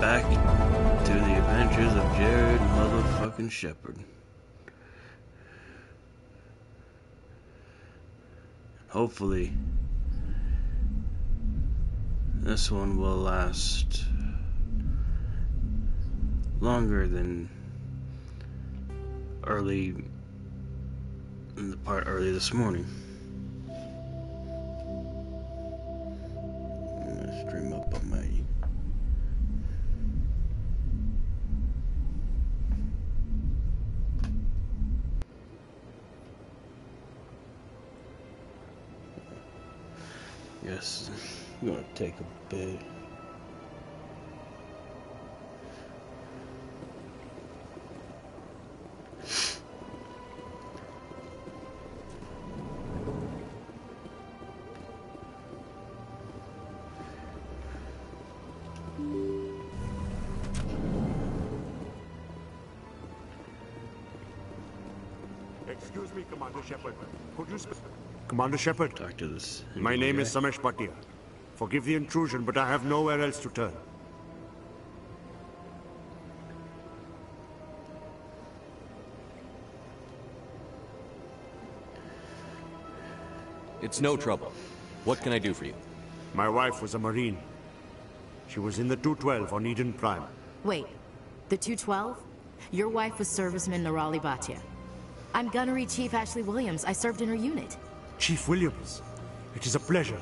back to the adventures of Jared motherfucking Shepard. Hopefully, this one will last longer than early this morning. I'm gonna stream up on my Yes, I'm gonna take a bit. Excuse me, Commander Shepard. Could you speak? Commander Shepard. Talk to this. My name is Samesh Bhatia. Forgive the intrusion, but I have nowhere else to turn. It's no trouble. What can I do for you? My wife was a Marine. She was in the 212 on Eden Prime. Wait, the 212? Your wife was serviceman Nirali Bhatia. I'm Gunnery Chief Ashley Williams. I served in her unit. Chief Williams, it is a pleasure.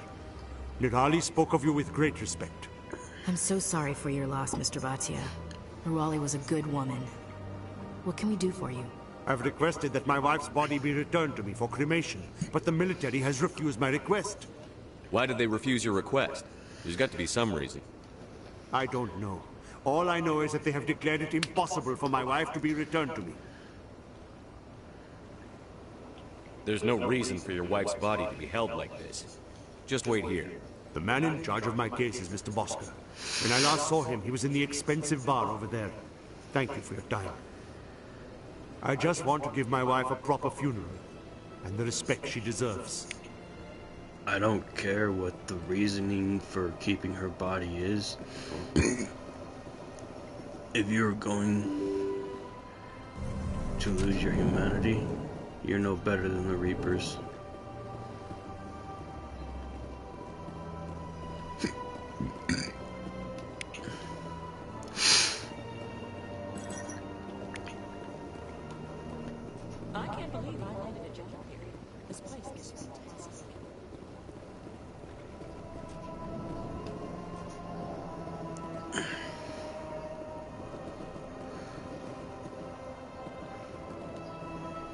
Nirali spoke of you with great respect. I'm so sorry for your loss, Mr. Bhatia. Nirali was a good woman. What can we do for you? I've requested that my wife's body be returned to me for cremation, but the military has refused my request. Why did they refuse your request? There's got to be some reason. I don't know. All I know is that they have declared it impossible for my wife to be returned to me. There's no reason for your wife's body to be held like this. Just wait here. The man in charge of my case is Mr. Bosca. When I last saw him, he was in the expensive bar over there. Thank you for your time. I just want to give my wife a proper funeral, and the respect she deserves. I don't care what the reasoning for keeping her body is. If you're going to lose your humanity, you're no better than the Reapers. I can't believe I landed a job here. This place is fantastic.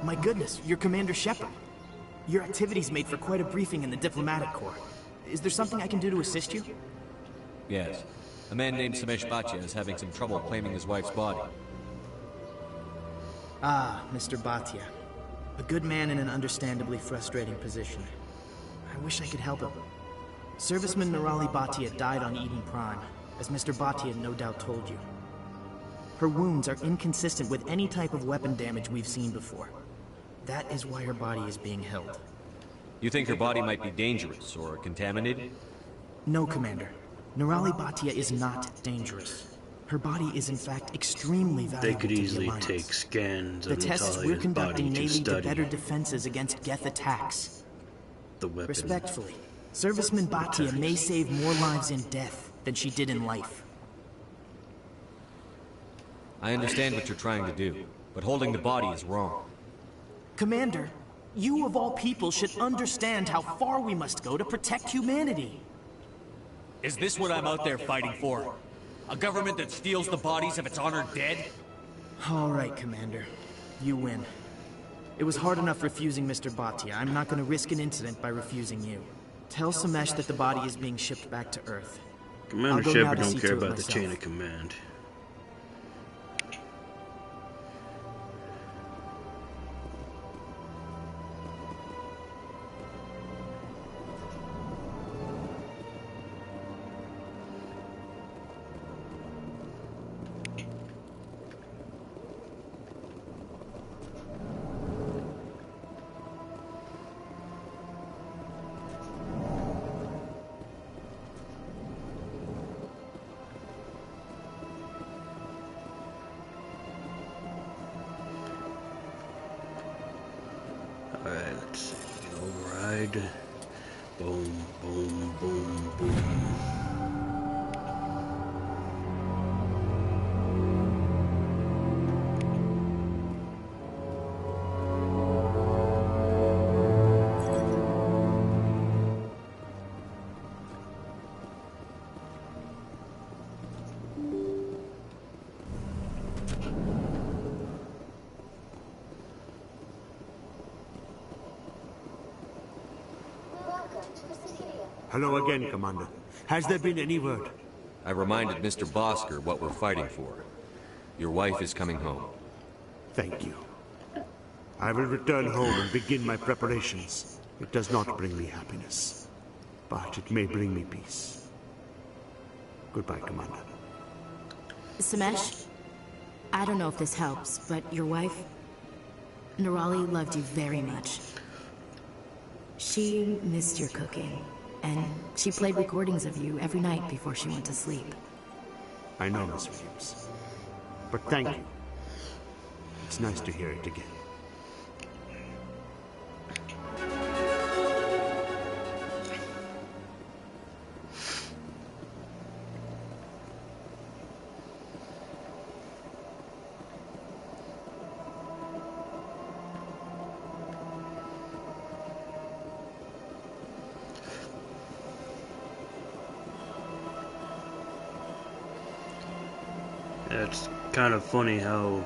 My goodness, you're Commander Shepard. Your activities made for quite a briefing in the Diplomatic Corps. Is there something I can do to assist you? Yes. A man named Samesh Bhatia is having some trouble claiming his wife's body. Ah, Mr. Bhatia. A good man in an understandably frustrating position. I wish I could help him. Serviceman Nirali Bhatia died on Eden Prime, as Mr. Bhatia no doubt told you. Her wounds are inconsistent with any type of weapon damage we've seen before. That is why her body is being held. You think her body might be dangerous or contaminated? No, Commander. Nirali Bhatia is not dangerous. Her body is in fact extremely valuable They could to the easily Alliance. take scans The of tests we're Natalia's conducting body may to lead to study better defenses against Geth attacks. the weapon. Respectfully, Serviceman Bhatia may save more lives in death than she did in life. I understand what you're trying to do, but holding the body is wrong. Commander, you of all people should understand how far we must go to protect humanity. Is this what I'm out there fighting for? A government that steals the bodies of its honored dead? All right, Commander. You win. It was hard enough refusing Mr. Bhatia. I'm not going to risk an incident by refusing you. Tell Samesh that the body is being shipped back to Earth. Commander I'll go now Shepard to don't see care to it about the myself. chain of command. let's see. Override. Boom, boom, boom, boom. Hello again, Commander. Has there been any word? I reminded Mr. Bosker what we're fighting for. Your wife is coming home. Thank you. I will return home and begin my preparations. It does not bring me happiness, but it may bring me peace. Goodbye, Commander. Samesh, I don't know if this helps, but your wife, Nerali, loved you very much. She missed your cooking, and she played recordings of you every night before she went to sleep. I know, Miss Williams. But thank you. It's nice to hear it again. It's kind of funny how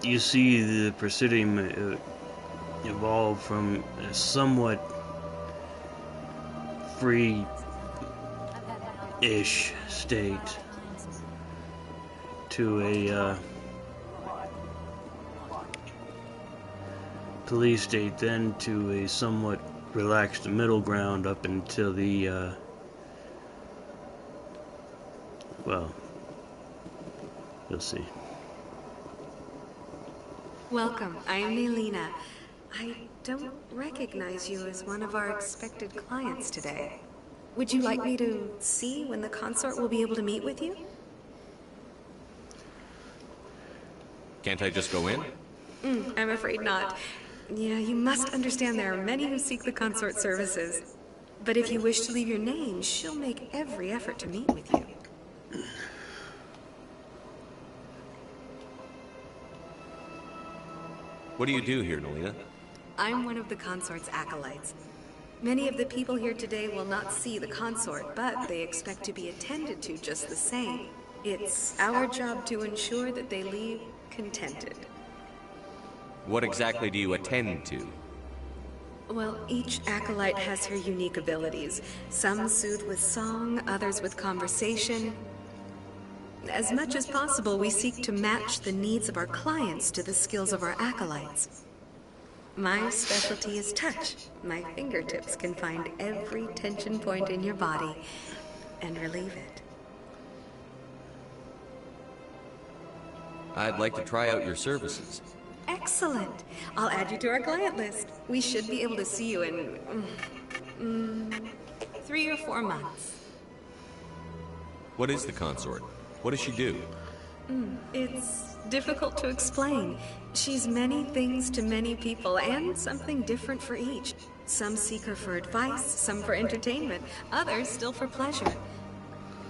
you see the Presidium evolve from a somewhat free-ish state to a police state, then to a somewhat relaxed middle ground up until the well, you'll see. Welcome, I am Nelina. I don't recognize you as one of our expected clients today. Would you like me to see when the consort will be able to meet with you? Can't I just go in? I'm afraid not. Yeah, you must understand there are many who seek the consort services. But if you wish to leave your name, she'll make every effort to meet with you. What do you do here, Nelina? I'm one of the consort's acolytes. Many of the people here today will not see the consort, but they expect to be attended to just the same. It's our job to ensure that they leave contented. What exactly do you attend to? Well, each acolyte has her unique abilities. Some soothe with song, others with conversation. As much as possible, we seek to match the needs of our clients to the skills of our acolytes. My specialty is touch. My fingertips can find every tension point in your body and relieve it. I'd like to try out your services. Excellent. I'll add you to our client list. We should be able to see you in 3 or 4 months. What is the consort? What does she do? It's difficult to explain. She's many things to many people, and something different for each. Some seek her for advice, some for entertainment, others still for pleasure.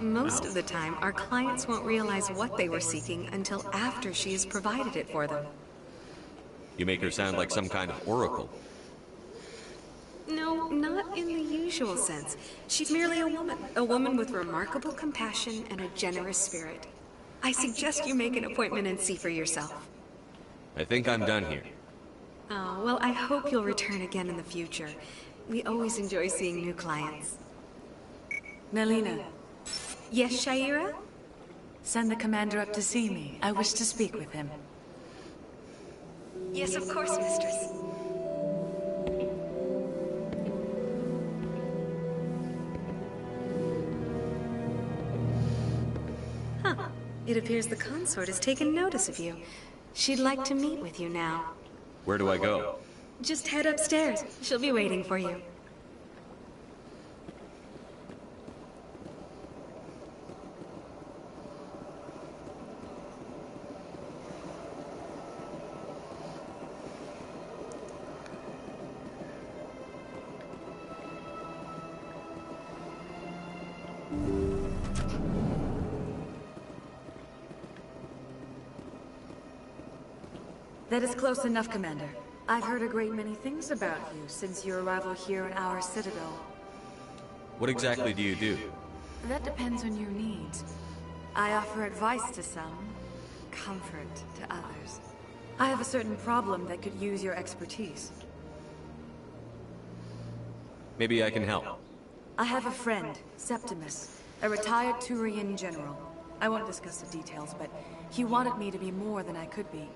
Most of the time, our clients won't realize what they were seeking until after she has provided it for them. You make her sound like some kind of oracle. No, not in the usual sense. She's merely a woman with remarkable compassion and a generous spirit. I suggest you make an appointment and see for yourself. I think I'm done here. Oh, well, I hope you'll return again in the future. We always enjoy seeing new clients. Nelina, Yes, Shaira? send the commander up to see me. I wish to speak with him. Yes, of course, mistress. Huh. It appears the consort has taken notice of you. She'd like to meet with you now. Where do I go? Just head upstairs. She'll be waiting for you. That is close enough, Commander. I've heard a great many things about you since your arrival here in our citadel. What exactly do you do? That depends on your needs. I offer advice to some, comfort to others. I have a certain problem that could use your expertise. Maybe I can help. I have a friend, Septimus, a retired Turian general. I won't discuss the details, but he wanted me to be more than I could be.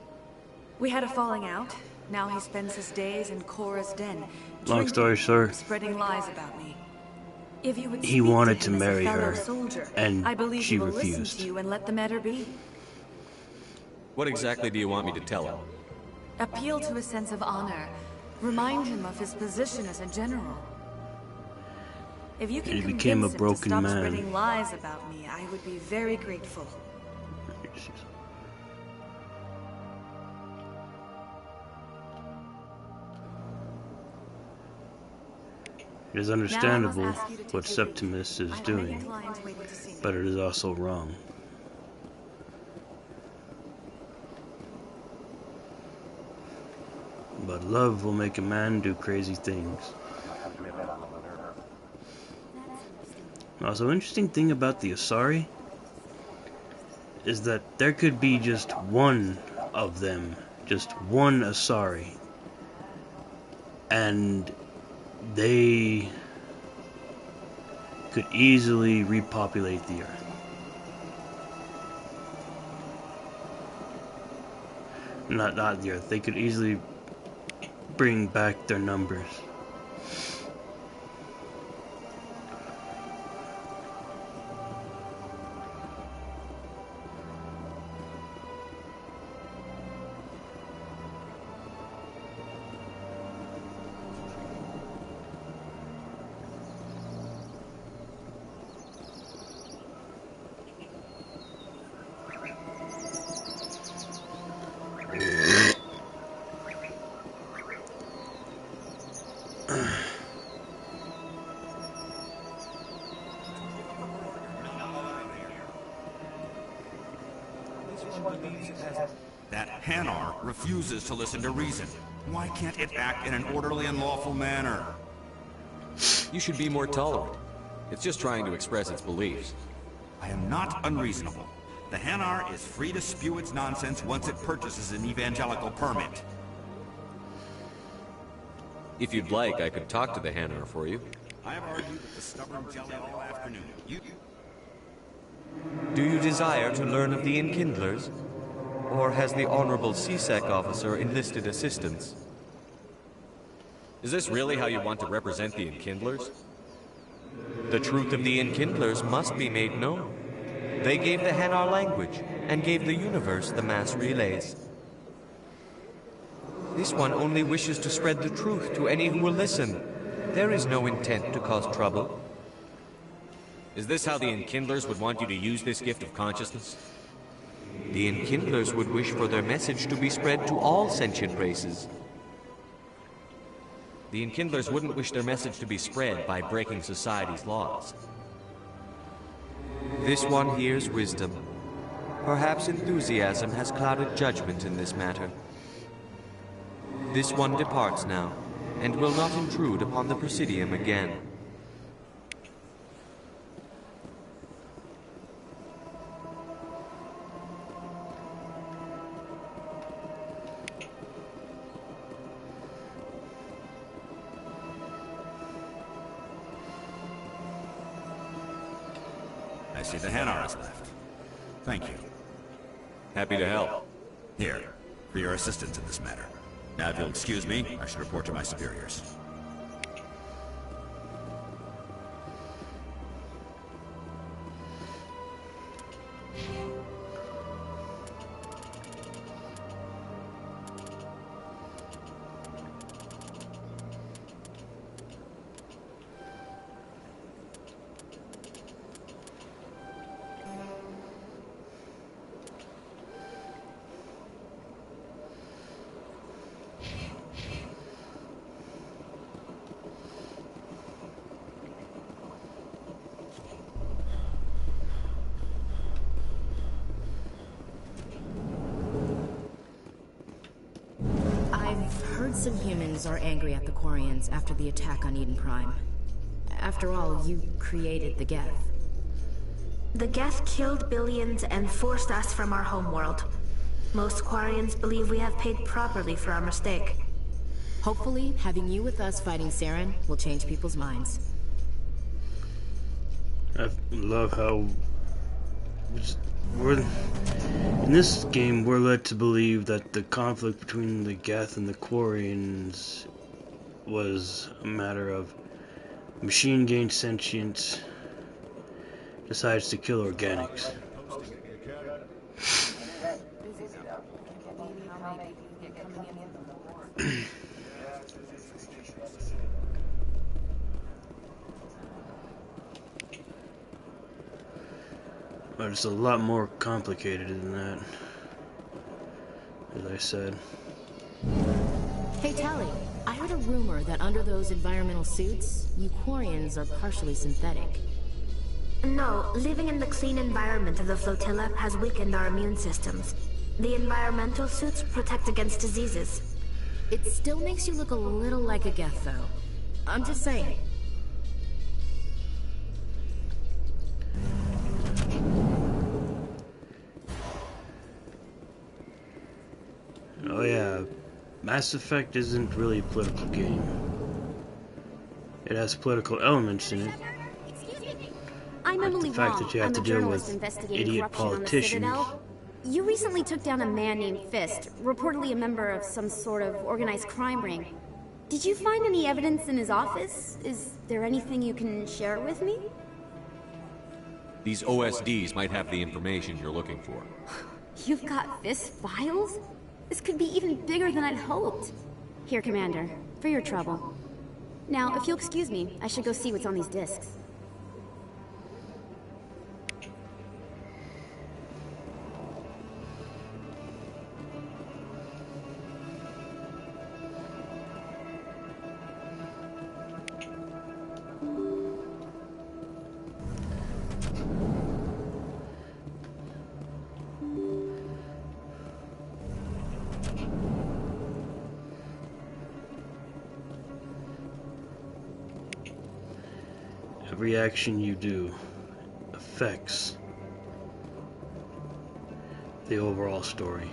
We had a falling out. Now he spends his days in Korra's den, Long story short, spreading lies about me. If you would he speak wanted to to him as a marry fellow her, soldier, and I believe she he will listen refused. to you and let the matter be. What exactly do you want me to tell him? Appeal to his sense of honor. Remind him of his position as a general. If you can He became a convince him to broken stop man. spreading lies about me, I would be very grateful. It is understandable what Septimus is doing, but it is also wrong. But love will make a man do crazy things. Also, interesting thing about the Asari is that there could be just one of them, just one Asari, and they could easily repopulate the Earth. Not the Earth. They could easily bring back their numbers. That Hanar refuses to listen to reason. Why can't it act in an orderly and lawful manner? You should be more tolerant. It's just trying to express its beliefs. I am not unreasonable. The Hanar is free to spew its nonsense once it purchases an evangelical permit. If you'd like, I could talk to the Hanar for you. I have argued with the stubborn jelly all afternoon. Do you desire to learn of the Enkindlers? Or has the Honorable CSEC officer enlisted assistance? Is this really how you want to represent the Enkindlers? The truth of the Enkindlers must be made known. They gave the Hanar language, and gave the universe the mass relays. This one only wishes to spread the truth to any who will listen. There is no intent to cause trouble. Is this how the Enkindlers would want you to use this gift of consciousness? The Enkindlers would wish for their message to be spread to all sentient races. The Enkindlers wouldn't wish their message to be spread by breaking society's laws. This one hears wisdom. Perhaps enthusiasm has clouded judgment in this matter. This one departs now, and will not intrude upon the Presidium again. I see the Hanar has left. Thank you. Happy to help. Here, for your assistance in this matter. Now, if you'll excuse me, I should report to my superiors. Some humans are angry at the Quarians after the attack on Eden Prime. After all, you created the Geth. The Geth killed billions and forced us from our homeworld. Most Quarians believe we have paid properly for our mistake. Hopefully, having you with us fighting Saren will change people's minds. I love how we're in this game. We're led to believe that the conflict between the Geth and the Quarians was a matter of machine gained sentience, decides to kill organics. But it's a lot more complicated than that, as I said. Hey Tally, I heard a rumor that under those environmental suits, you Quarians are partially synthetic. No, living in the clean environment of the flotilla has weakened our immune systems. The environmental suits protect against diseases. It still makes you look a little like a Geth, though. I'm just saying. Oh yeah, Mass Effect isn't really a political game. It has political elements in it. I'm Like Emily the fact Wong. that you have I'm to a deal journalist with investigating idiot corruption on the politicians. Citadel. You recently took down a man named Fist, reportedly a member of some sort of organized crime ring. Did you find any evidence in his office? Is there anything you can share with me? These OSDs might have the information you're looking for. You've got Fist files? This could be even bigger than I'd hoped. Here, Commander, for your trouble. Now, if you'll excuse me, I should go see what's on these discs. Every action you do affects the overall story.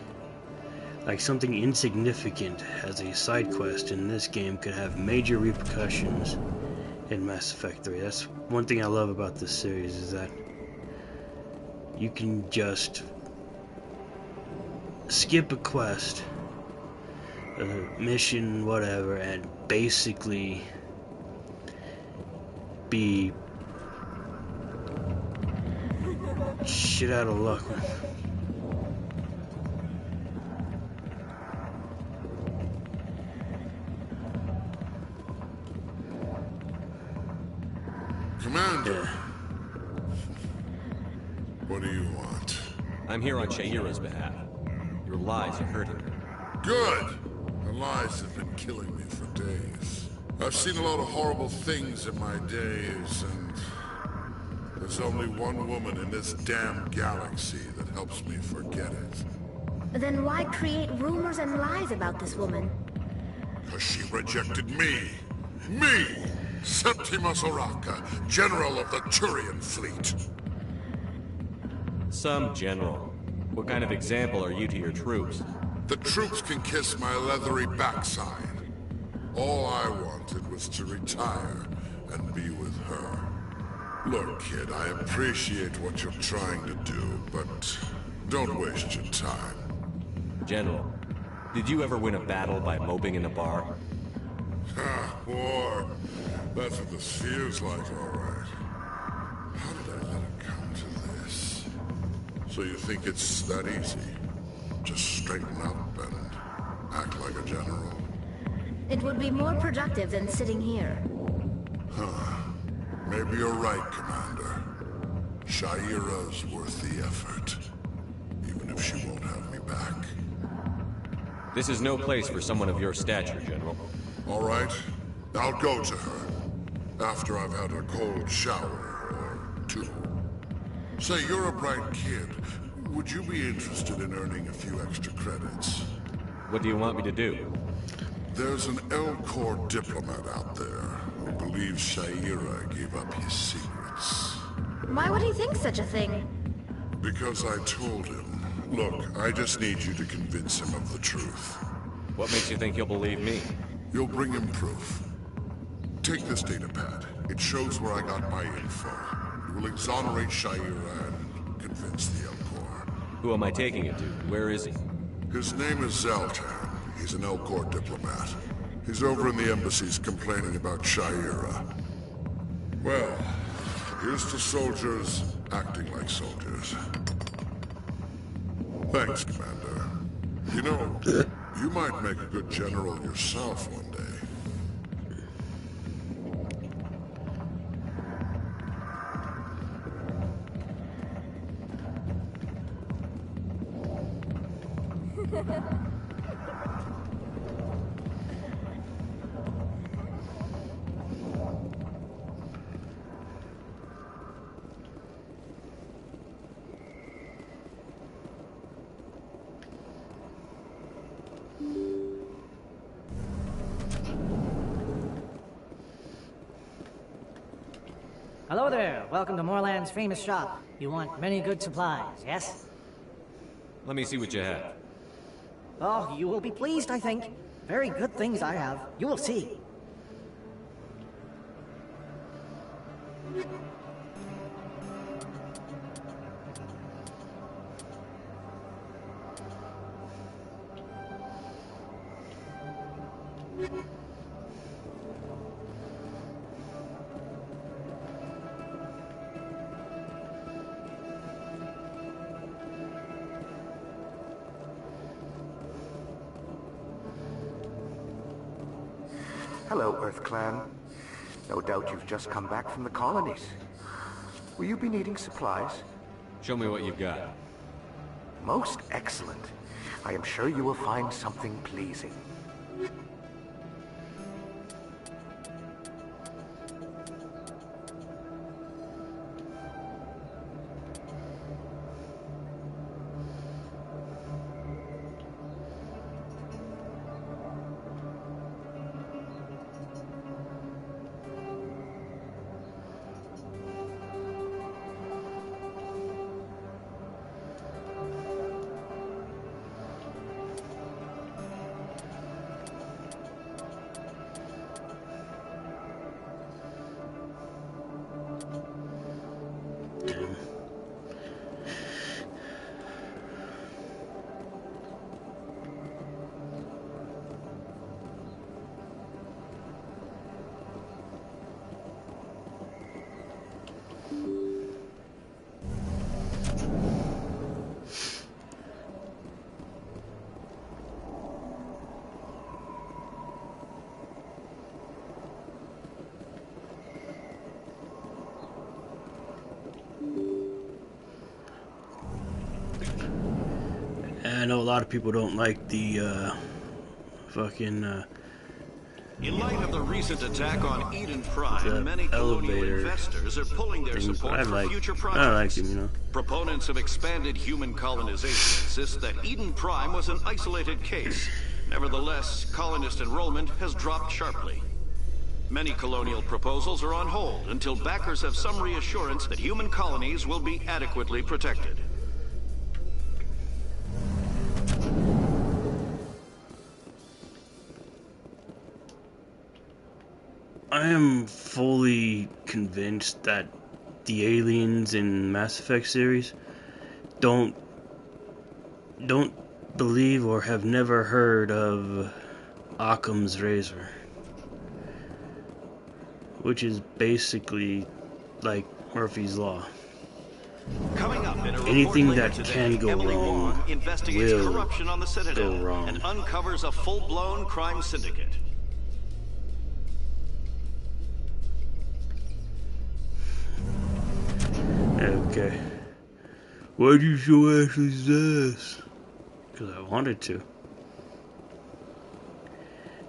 Like something insignificant as a side quest in this game could have major repercussions in Mass Effect 3. That's one thing I love about this series, is that you can just skip a quest, a mission, whatever, and basically be shit out of luck. Commander! Yeah. What do you want? I'm here on Sha'ira's behalf. Your lies are hurting her. Good! The lies have been killing me for days. I've seen a lot of horrible things in my days, and there's only one woman in this damn galaxy that helps me forget it. Then why create rumors and lies about this woman? Because she rejected me! Me! Septimus Oraka, General of the Turian Fleet! Some general. What kind of example are you to your troops? The troops can kiss my leathery backside. All I wanted was to retire and be with her. Look, kid, I appreciate what you're trying to do, but don't waste your time. General, did you ever win a battle by moping in a bar? Ah, war. That's what this feels like, all right. How did I let it come to this? So you think it's that easy? Just straighten up and act like a general? It would be more productive than sitting here. Huh. Maybe you're right, Commander. Sha'ira's worth the effort. Even if she won't have me back. This is no place for someone of your stature, General. All right. I'll go to her. After I've had a cold shower or two. Say, you're a bright kid. Would you be interested in earning a few extra credits? What do you want me to do? There's an Elcor diplomat out there who believes Shaira gave up his secrets. Why would he think such a thing? Because I told him. Look, I just need you to convince him of the truth. What makes you think he'll believe me? You'll bring him proof. Take this data pad. It shows where I got my info. It will exonerate Shaira and convince the Elcor. Who am I taking it to? Where is he? His name is Zaltan. He's an Elcor diplomat. He's over in the embassies complaining about Shaira. Well, here's to soldiers acting like soldiers. Thanks, Commander. You know, you might make a good general yourself one day. Hello there. Welcome to Moorland's famous shop. You want many good supplies, yes? Let me see what you have. Oh, you will be pleased, I think. Very good things I have. You will see. Hello, Earth Clan. No doubt you've just come back from the colonies. Will you be needing supplies? Show me what you've got. Most excellent. I am sure you will find something pleasing. I know a lot of people don't like the In light of the recent attack on Eden Prime, many colonial elevator investors are pulling their things, support I for like. future I projects. like them, you know. Proponents of expanded human colonization insist that Eden Prime was an isolated case. Nevertheless, colonist enrollment has dropped sharply. Many colonial proposals are on hold until backers have some reassurance that human colonies will be adequately protected. I am fully convinced that the aliens in Mass Effect series don't believe or have never heard of Occam's razor, which is basically like Murphy's Law. Coming up in a Anything report that later can today, go Emily wrong Wong investigates will corruption on the Citadel go wrong. and uncovers a full-blown crime syndicate. Okay. Why'd you show Ashley's ass? Because I wanted to.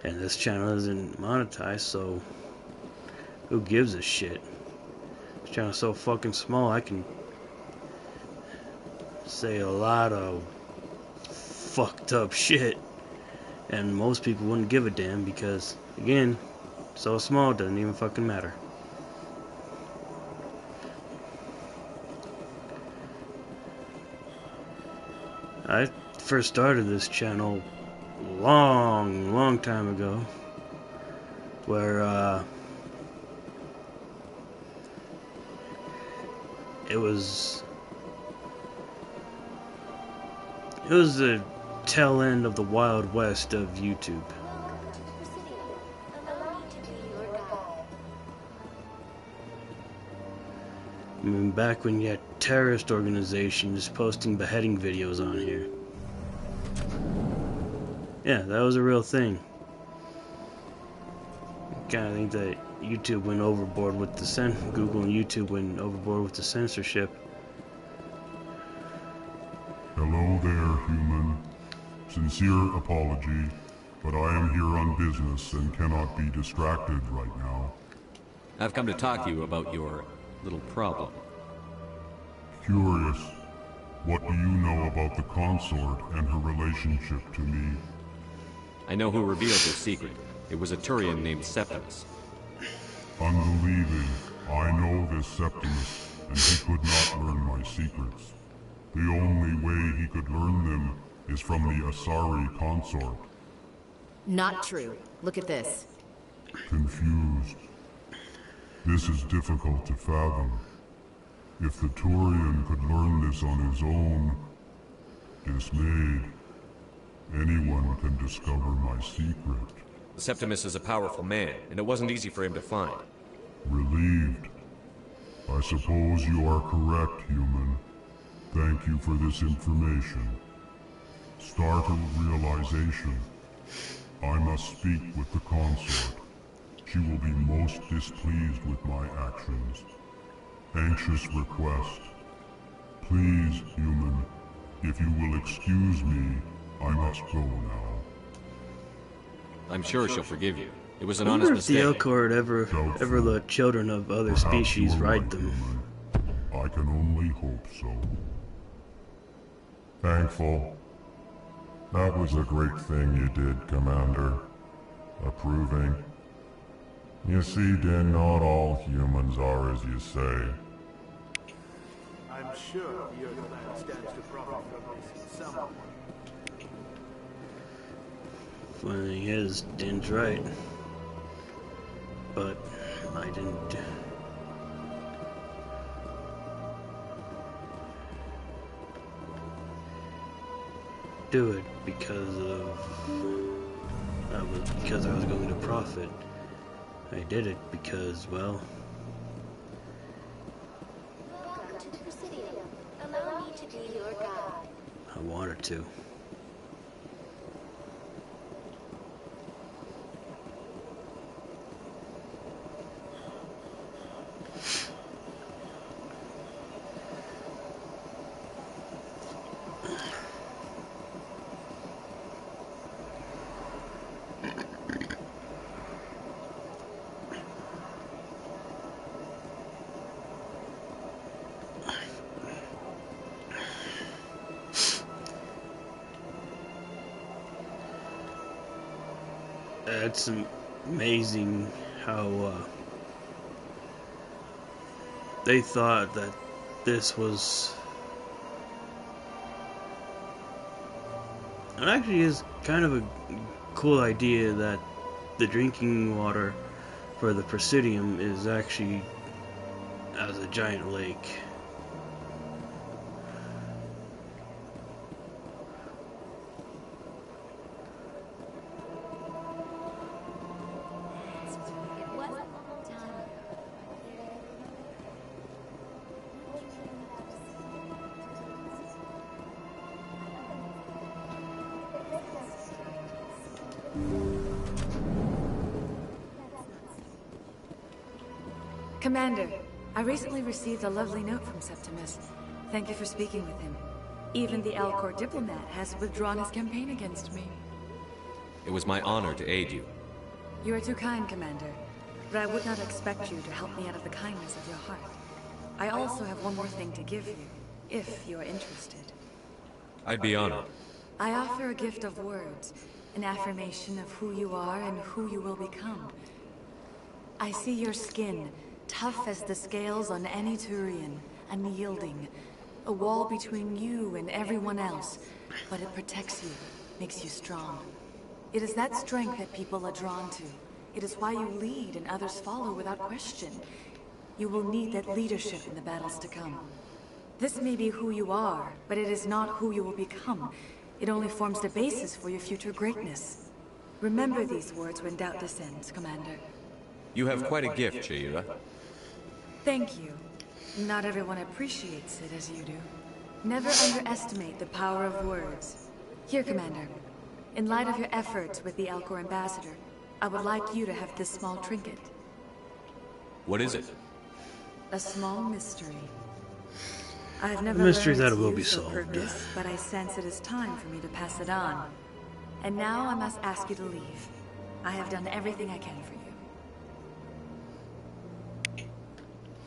And this channel isn't monetized, so who gives a shit? This channel's so fucking small, I can say a lot of fucked up shit And most people wouldn't give a damn because, again, so small, it doesn't even fucking matter. I first started this channel long time ago, where it was the tail end of the Wild West of YouTube. I mean, back when you had terrorist organizations posting beheading videos on here. Yeah, that was a real thing. I kinda think that YouTube went overboard with the Google and YouTube went overboard with the censorship. Hello there, human. Sincere apology, but I am here on business and cannot be distracted right now. I've come to talk to you about your little problem. Curious, what do you know about the consort and her relationship to me? I know who revealed this secret. It was a Turian named Septimus. Unbelieving. I know this Septimus, and he could not learn my secrets. The only way he could learn them is from the Asari consort. Not true. Look at this. Confused. This is difficult to fathom. If the Turian could learn this on his own, dismayed, anyone can discover my secret. Septimus is a powerful man, and it wasn't easy for him to find. Relieved. I suppose you are correct, human. Thank you for this information. Startled realization. I must speak with the consort. She will be most displeased with my actions. Anxious request. Please, human, if you will excuse me, I must go now. I'm sure she'll forgive you. It was an I honest wonder if the mistake. Elcor ever let children of other species ride them. I can only hope so. Thankful. That was a great thing you did, Commander. Approving. You see, Din, not all humans are as you say. I'm sure the Earthland stands to profit from this in some way. Funny thing is, Din's right. But I didn't. Do it because I was going to profit. I did it because, well, Welcome to the Presidium. Allow me to be your guide. I wanted to. It's amazing how they thought that this was. It actually is kind of a cool idea that the drinking water for the Presidium is actually as a giant lake. Commander, I recently received a lovely note from Septimus. Thank you for speaking with him. Even the Elcor diplomat has withdrawn his campaign against me. It was my honor to aid you. You are too kind, Commander. But I would not expect you to help me out of the kindness of your heart. I also have one more thing to give you, if you are interested. I'd be honored. I offer a gift of words. An affirmation of who you are and who you will become. I see your skin, tough as the scales on any Turian, unyielding. A wall between you and everyone else, but it protects you, makes you strong. It is that strength that people are drawn to. It is why you lead and others follow without question. You will need that leadership in the battles to come. This may be who you are, but it is not who you will become. It only forms the basis for your future greatness. Remember these words when doubt descends, Commander. You have quite a gift, Cheira. Thank you. Not everyone appreciates it as you do. Never underestimate the power of words. Here, Commander. In light of your efforts with the Alcor Ambassador, I would like you to have this small trinket. What is it? A small mystery. I have never A mystery learned that its will be use or solved. purpose, but I sense it is time for me to pass it on. And now I must ask you to leave. I have done everything I can for you.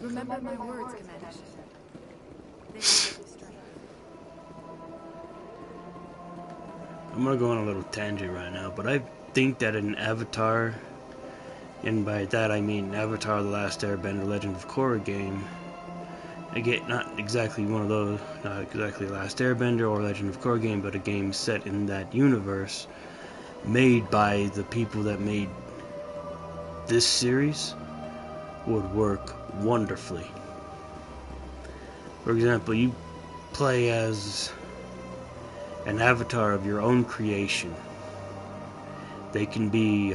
Remember my words, Commander. They will give you strength. I'm gonna go on a little tangent right now, but I think that an Avatar, and by that I mean Avatar: The Last Airbender, Legend of Korra game. Again, not exactly one of those, not exactly Last Airbender or Legend of Korra game, but a game set in that universe, made by the people that made this series, would work wonderfully. For example, you play as an avatar of your own creation. They can be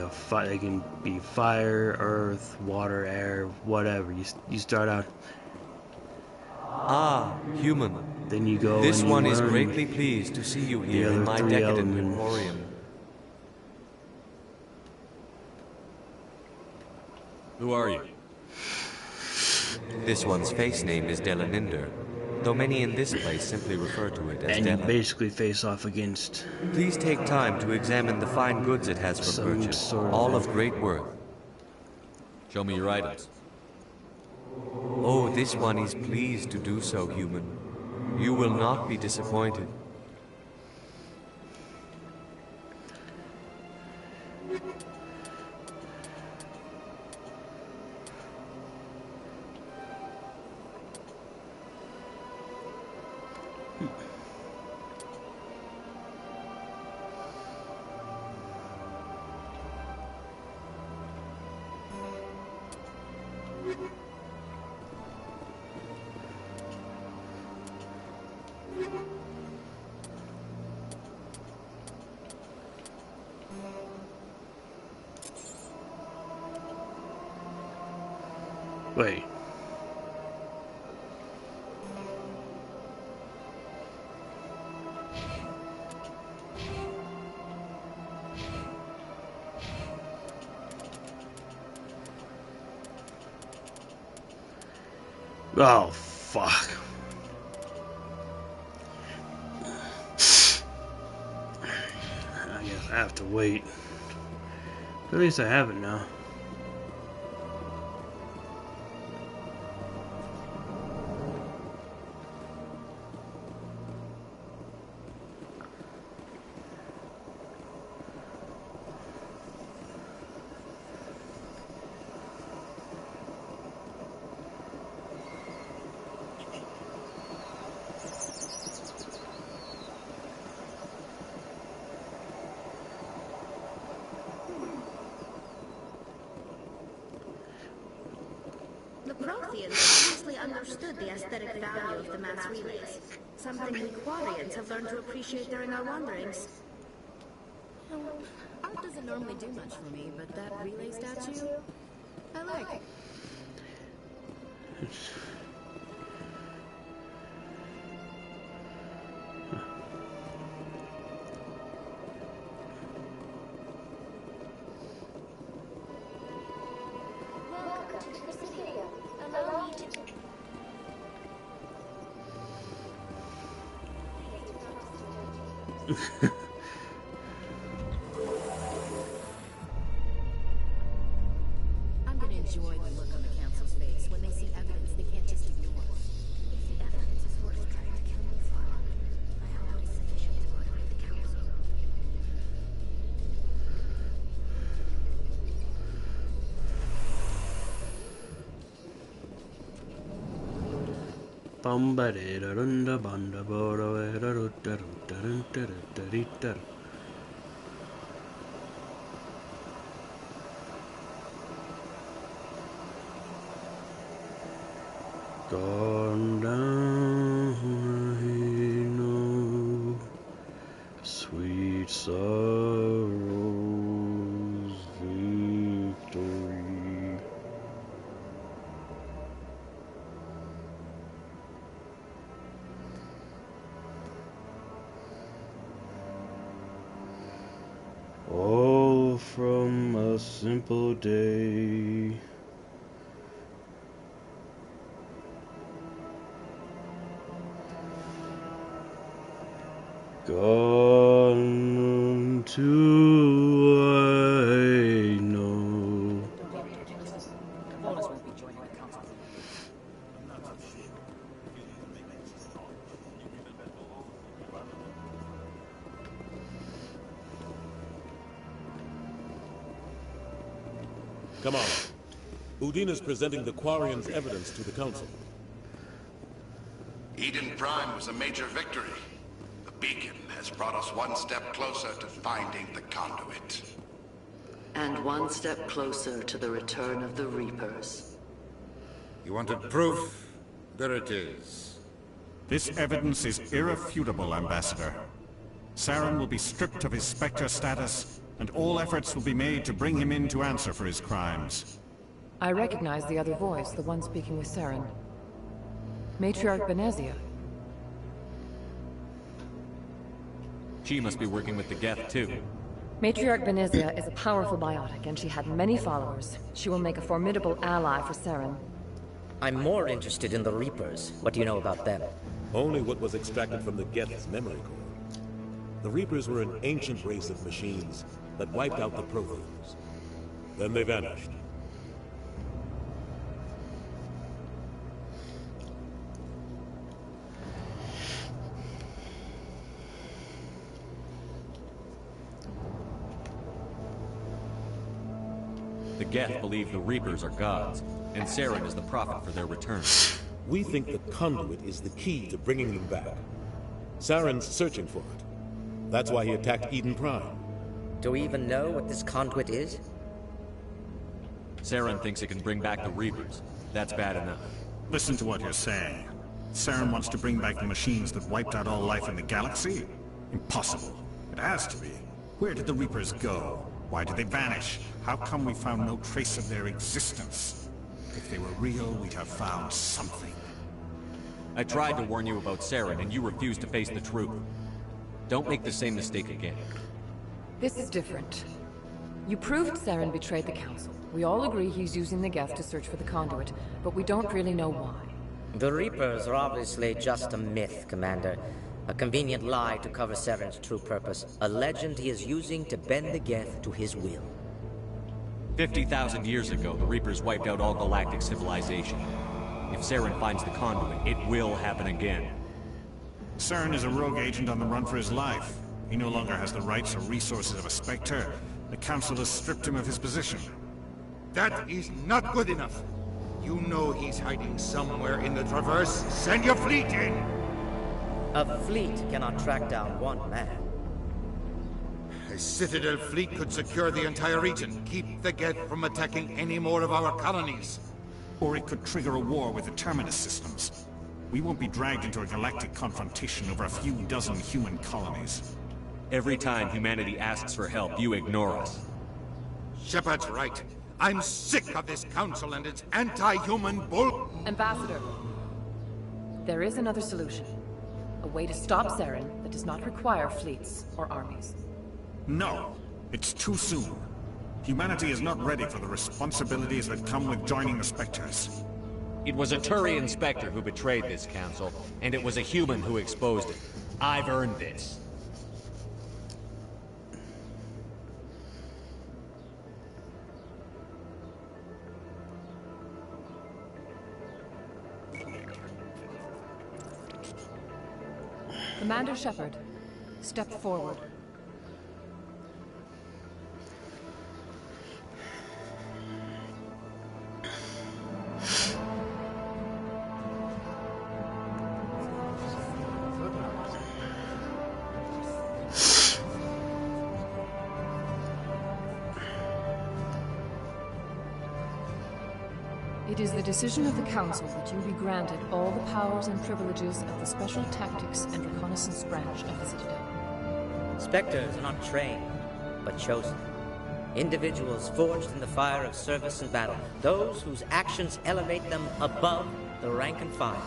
fire, earth, water, air, whatever. You start out. Ah, human. Then you go. This and you one is learn greatly pleased to see you the here in other my three decadent elements. emporium. Who are you? This one's face name is Delaninder, though many in this place simply refer to it as And you Dela. basically face off against. Please take time to examine the fine goods it has for purchase, all of great worth. Show me your items. Oh, this one is pleased to do so, human. You will not be disappointed. Wait. Oh, fuck. I guess I have to wait. At least I have it now. The Protheans obviously understood the aesthetic value of the mass relays, something we Quarians have learned to appreciate during our wanderings. Art doesn't normally do much for me, but that relay statue, I like. Welcome to Presidio. Allow me to... I'm gonna enjoy the look on the council's face when they see evidence they can't just ignore. If the evidence is worth trying to kill me for, I hope it is sufficient to motivate the council. Gone down, I know, sweet sorrow's victory. All from a simple day. Gone to I know. Come on. Udina's presenting the Quarian's evidence to the Council. Eden Prime was a major victory. The beacon has brought us one step closer to finding the conduit. And one step closer to the return of the Reapers. You wanted proof? There it is. This evidence is irrefutable, Ambassador. Saren will be stripped of his Spectre status, and all efforts will be made to bring him in to answer for his crimes. I recognize the other voice, the one speaking with Saren. Matriarch Benezia. She must be working with the Geth, too. Matriarch Benezia is a powerful biotic, and she had many followers. She will make a formidable ally for Saren. I'm more interested in the Reapers. What do you know about them? Only what was extracted from the Geth's memory core. The Reapers were an ancient race of machines that wiped out the Protheans. Then they vanished. The Geth believe the Reapers are gods, and Saren is the prophet for their return. We think the conduit is the key to bringing them back. Saren's searching for it. That's why he attacked Eden Prime. Do we even know what this conduit is? Saren thinks it can bring back the Reapers. That's bad enough. Listen to what you're saying. Saren wants to bring back the machines that wiped out all life in the galaxy? Impossible. It has to be. Where did the Reapers go? Why did they vanish? How come we found no trace of their existence? If they were real, we'd have found something. I tried to warn you about Saren, and you refused to face the truth. Don't make the same mistake again. This is different. You proved Saren betrayed the Council. We all agree he's using the Geth to search for the conduit, but we don't really know why. The Reapers are obviously just a myth, Commander. A convenient lie to cover Saren's true purpose. A legend he is using to bend the Geth to his will. 50,000 years ago, the Reapers wiped out all galactic civilization. If Saren finds the conduit, it will happen again. Saren is a rogue agent on the run for his life. He no longer has the rights or resources of a Spectre. The Council has stripped him of his position. That is not good enough. You know he's hiding somewhere in the Traverse. Send your fleet in! A fleet cannot track down one man. A Citadel fleet could secure the entire region, keep the Geth from attacking any more of our colonies. Or it could trigger a war with the Terminus systems. We won't be dragged into a galactic confrontation over a few dozen human colonies. Every time humanity asks for help, you ignore us. Shepard's right. I'm sick of this council and its anti-human bull... Ambassador, there is another solution. A way to stop Saren that does not require fleets or armies. No, it's too soon. Humanity is not ready for the responsibilities that come with joining the Spectres. It was a Turian Spectre who betrayed this council, and it was a human who exposed it. I've earned this. Commander Shepard, step forward. It is the decision of the Council that you be granted all the powers and privileges of the Special Tactics and Reconnaissance Branch of the Citadel. Spectres are not trained, but chosen. Individuals forged in the fire of service and battle. Those whose actions elevate them above the rank and file.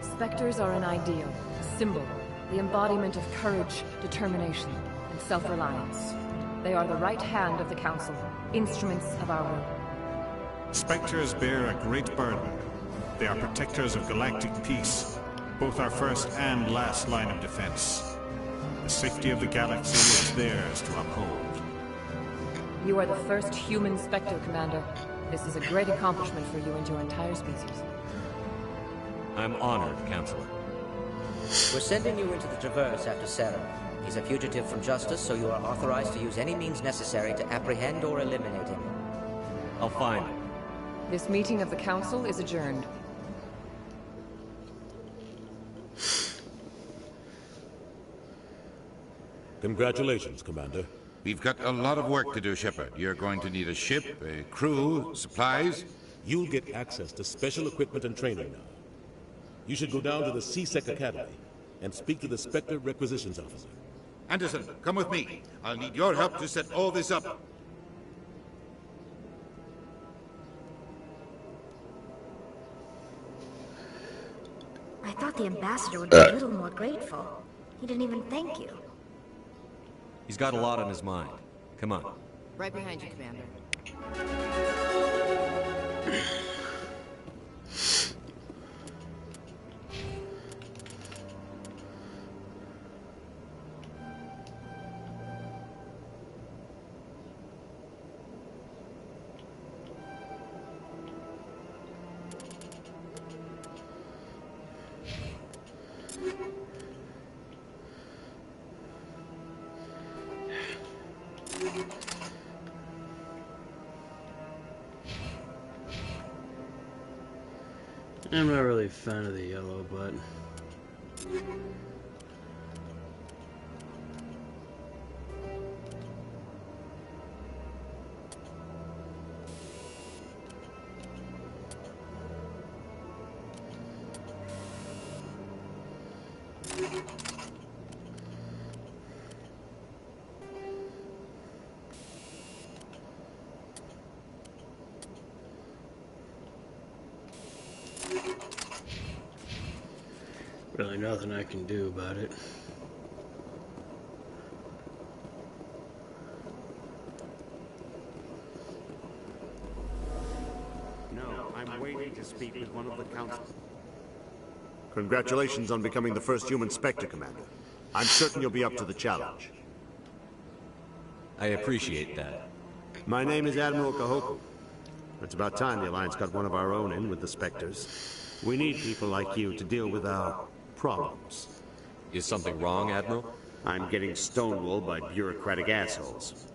Spectres are an ideal, a symbol, the embodiment of courage, determination, and self-reliance. They are the right hand of the Council, instruments of our will. Spectres bear a great burden. They are protectors of galactic peace, both our first and last line of defense. The safety of the galaxy is theirs to uphold. You are the first human Spectre, Commander. This is a great accomplishment for you and your entire species. I'm honored, Counselor. We're sending you into the Traverse after Saren. He's a fugitive from justice, so you are authorized to use any means necessary to apprehend or eliminate him. I'll find him. This meeting of the Council is adjourned. Congratulations, Commander. We've got a lot of work to do, Shepard. You're going to need a ship, a crew, supplies. You'll get access to special equipment and training now. You should go down to the CSEC Academy and speak to the Spectre Requisitions Officer. Anderson, come with me. I'll need your help to set all this up. I thought the ambassador would be a little more grateful. He didn't even thank you. He's got a lot on his mind. Come on. Right behind you, Commander. I'm not really a fan of the yellow, but really nothing I can do about it. No, I'm waiting to speak with one of the Council. Congratulations on becoming the first human Spectre, Commander. I'm certain you'll be up to the challenge. I appreciate that. My name is Admiral Kahoku. It's about time the Alliance got one of our own in with the Spectres. We need people like you to deal with our problems. Is something wrong, Admiral? I'm getting stonewalled by bureaucratic assholes.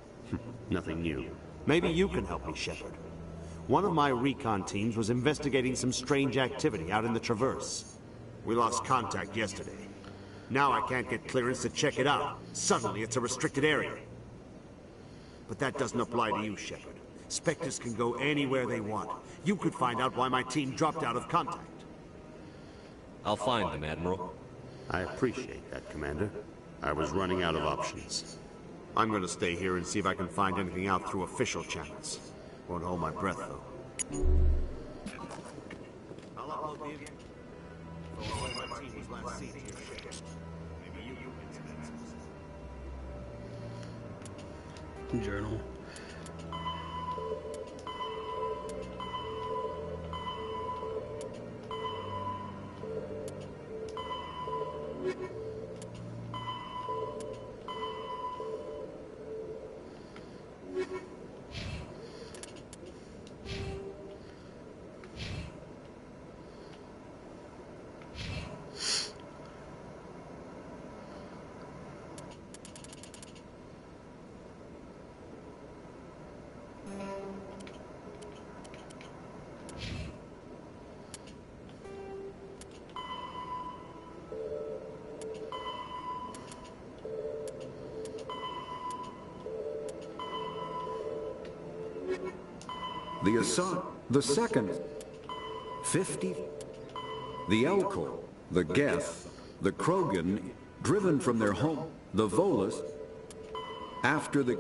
Nothing new. Maybe you can help me, Shepard. One of my recon teams was investigating some strange activity out in the Traverse. We lost contact yesterday. Now I can't get clearance to check it out. Suddenly it's a restricted area. But that doesn't apply to you, Shepard. Spectres can go anywhere they want. You could find out why my team dropped out of contact. I'll find them, Admiral. I appreciate that, Commander. I was running out of options. I'm gonna stay here and see if I can find anything out through official channels. Won't hold my breath, though. I'll upload the info. Oh, my team was last seen here. Maybe you can Journal. The second 50? The Elcor, the Geth, the Krogan, driven from their home, the Volus, after the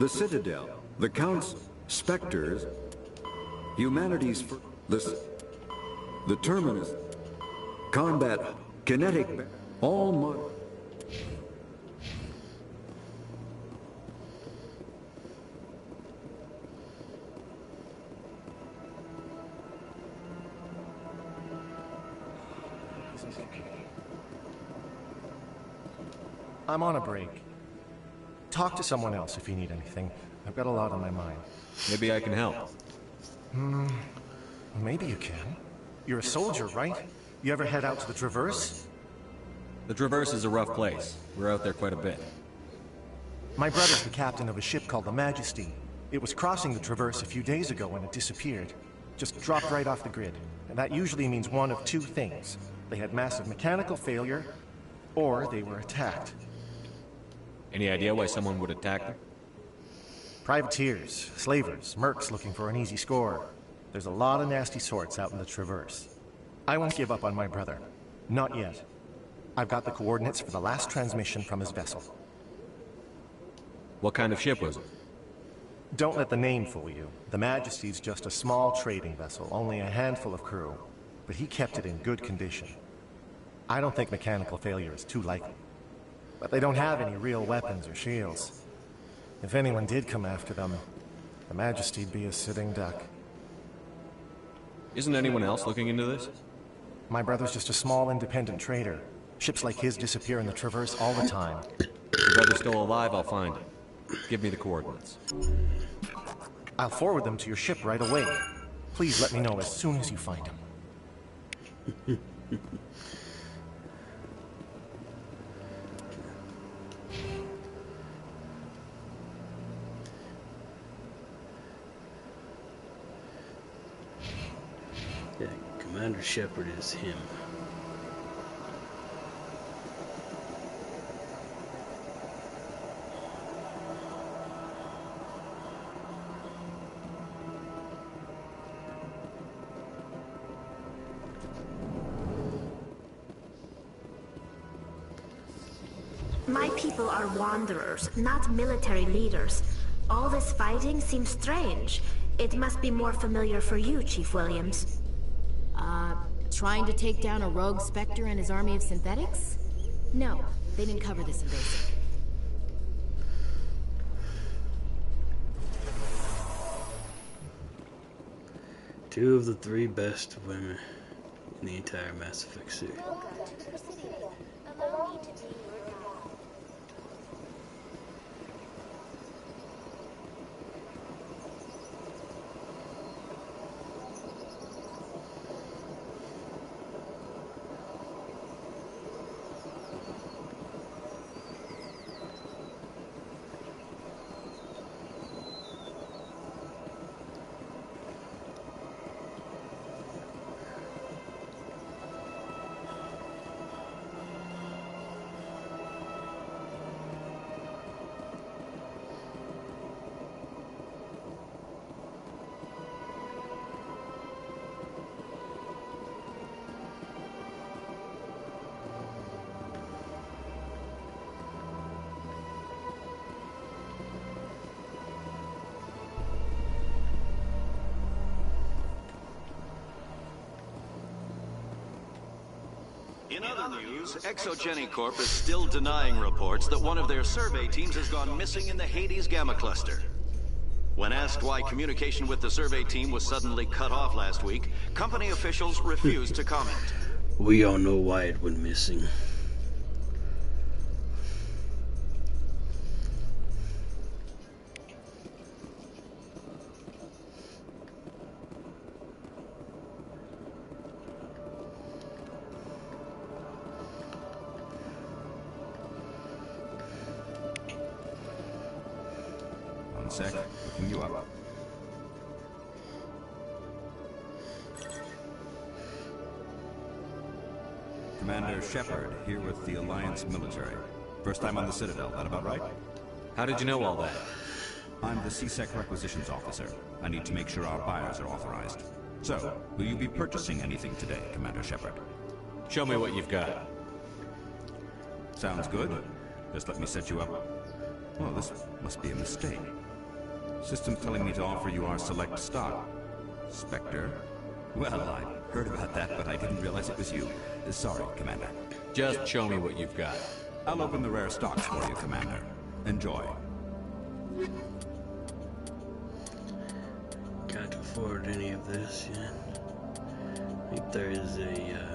Citadel, the Council, Spectres, humanity's the Terminus, combat, kinetic, all my... I'm on a break. Talk to someone else if you need anything. I've got a lot on my mind. Maybe I can help. Maybe you can. You're a soldier, right? You ever head out to the Traverse? The Traverse is a rough place. We're out there quite a bit. My brother's the captain of a ship called the Majesty. It was crossing the Traverse a few days ago when it disappeared. Just dropped right off the grid. And that usually means one of two things. They had massive mechanical failure, or they were attacked. Any idea why someone would attack them? Privateers, slavers, mercs looking for an easy score. There's a lot of nasty sorts out in the Traverse. I won't give up on my brother. Not yet. I've got the coordinates for the last transmission from his vessel. What kind of ship was it? Don't let the name fool you. The Majesty's just a small trading vessel, only a handful of crew. But he kept it in good condition. I don't think mechanical failure is too likely. But they don't have any real weapons or shields. If anyone did come after them, the Majesty'd be a sitting duck. Isn't anyone else looking into this? My brother's just a small independent trader. Ships like his disappear in the Traverse all the time. If your brother's still alive, I'll find him. Give me the coordinates. I'll forward them to your ship right away. Please let me know as soon as you find him. Yeah, Commander Shepard is him. My people are wanderers, not military leaders. All this fighting seems strange. It must be more familiar for you, Chief Williams. Trying to take down a rogue Spectre and his army of synthetics? No, they didn't cover this in basic. Two of the three best women in the entire Mass Effect series. In other news, Exogeny Corp is still denying reports that one of their survey teams has gone missing in the Hades Gamma Cluster. When asked why communication with the survey team was suddenly cut off last week, company officials refused to comment. We all know why it went missing. Sec, looking you up. Commander Shepard, here with the Alliance military. First time on the Citadel, that about right? How did you know all that? I'm the C-Sec requisitions officer. I need to make sure our buyers are authorized. So, will you be purchasing anything today, Commander Shepard? Show me what you've got. Sounds good. Just let me set you up. Well, this must be a mistake. System's telling me to offer you our select stock. Spectre? Well, I heard about that, but I didn't realize it was you. Sorry, Commander. Just show me what you've got. I'll open the rare stocks for you, Commander. Enjoy. Can't afford any of this yet. I think there is a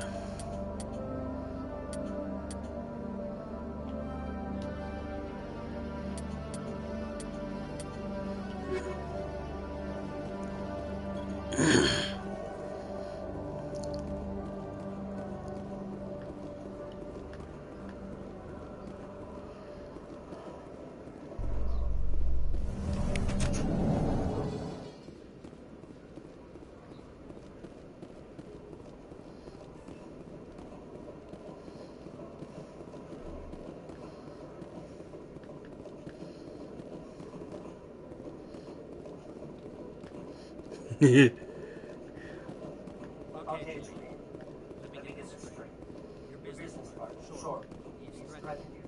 Okay, let me get this straight. Your business is sure. It's right here.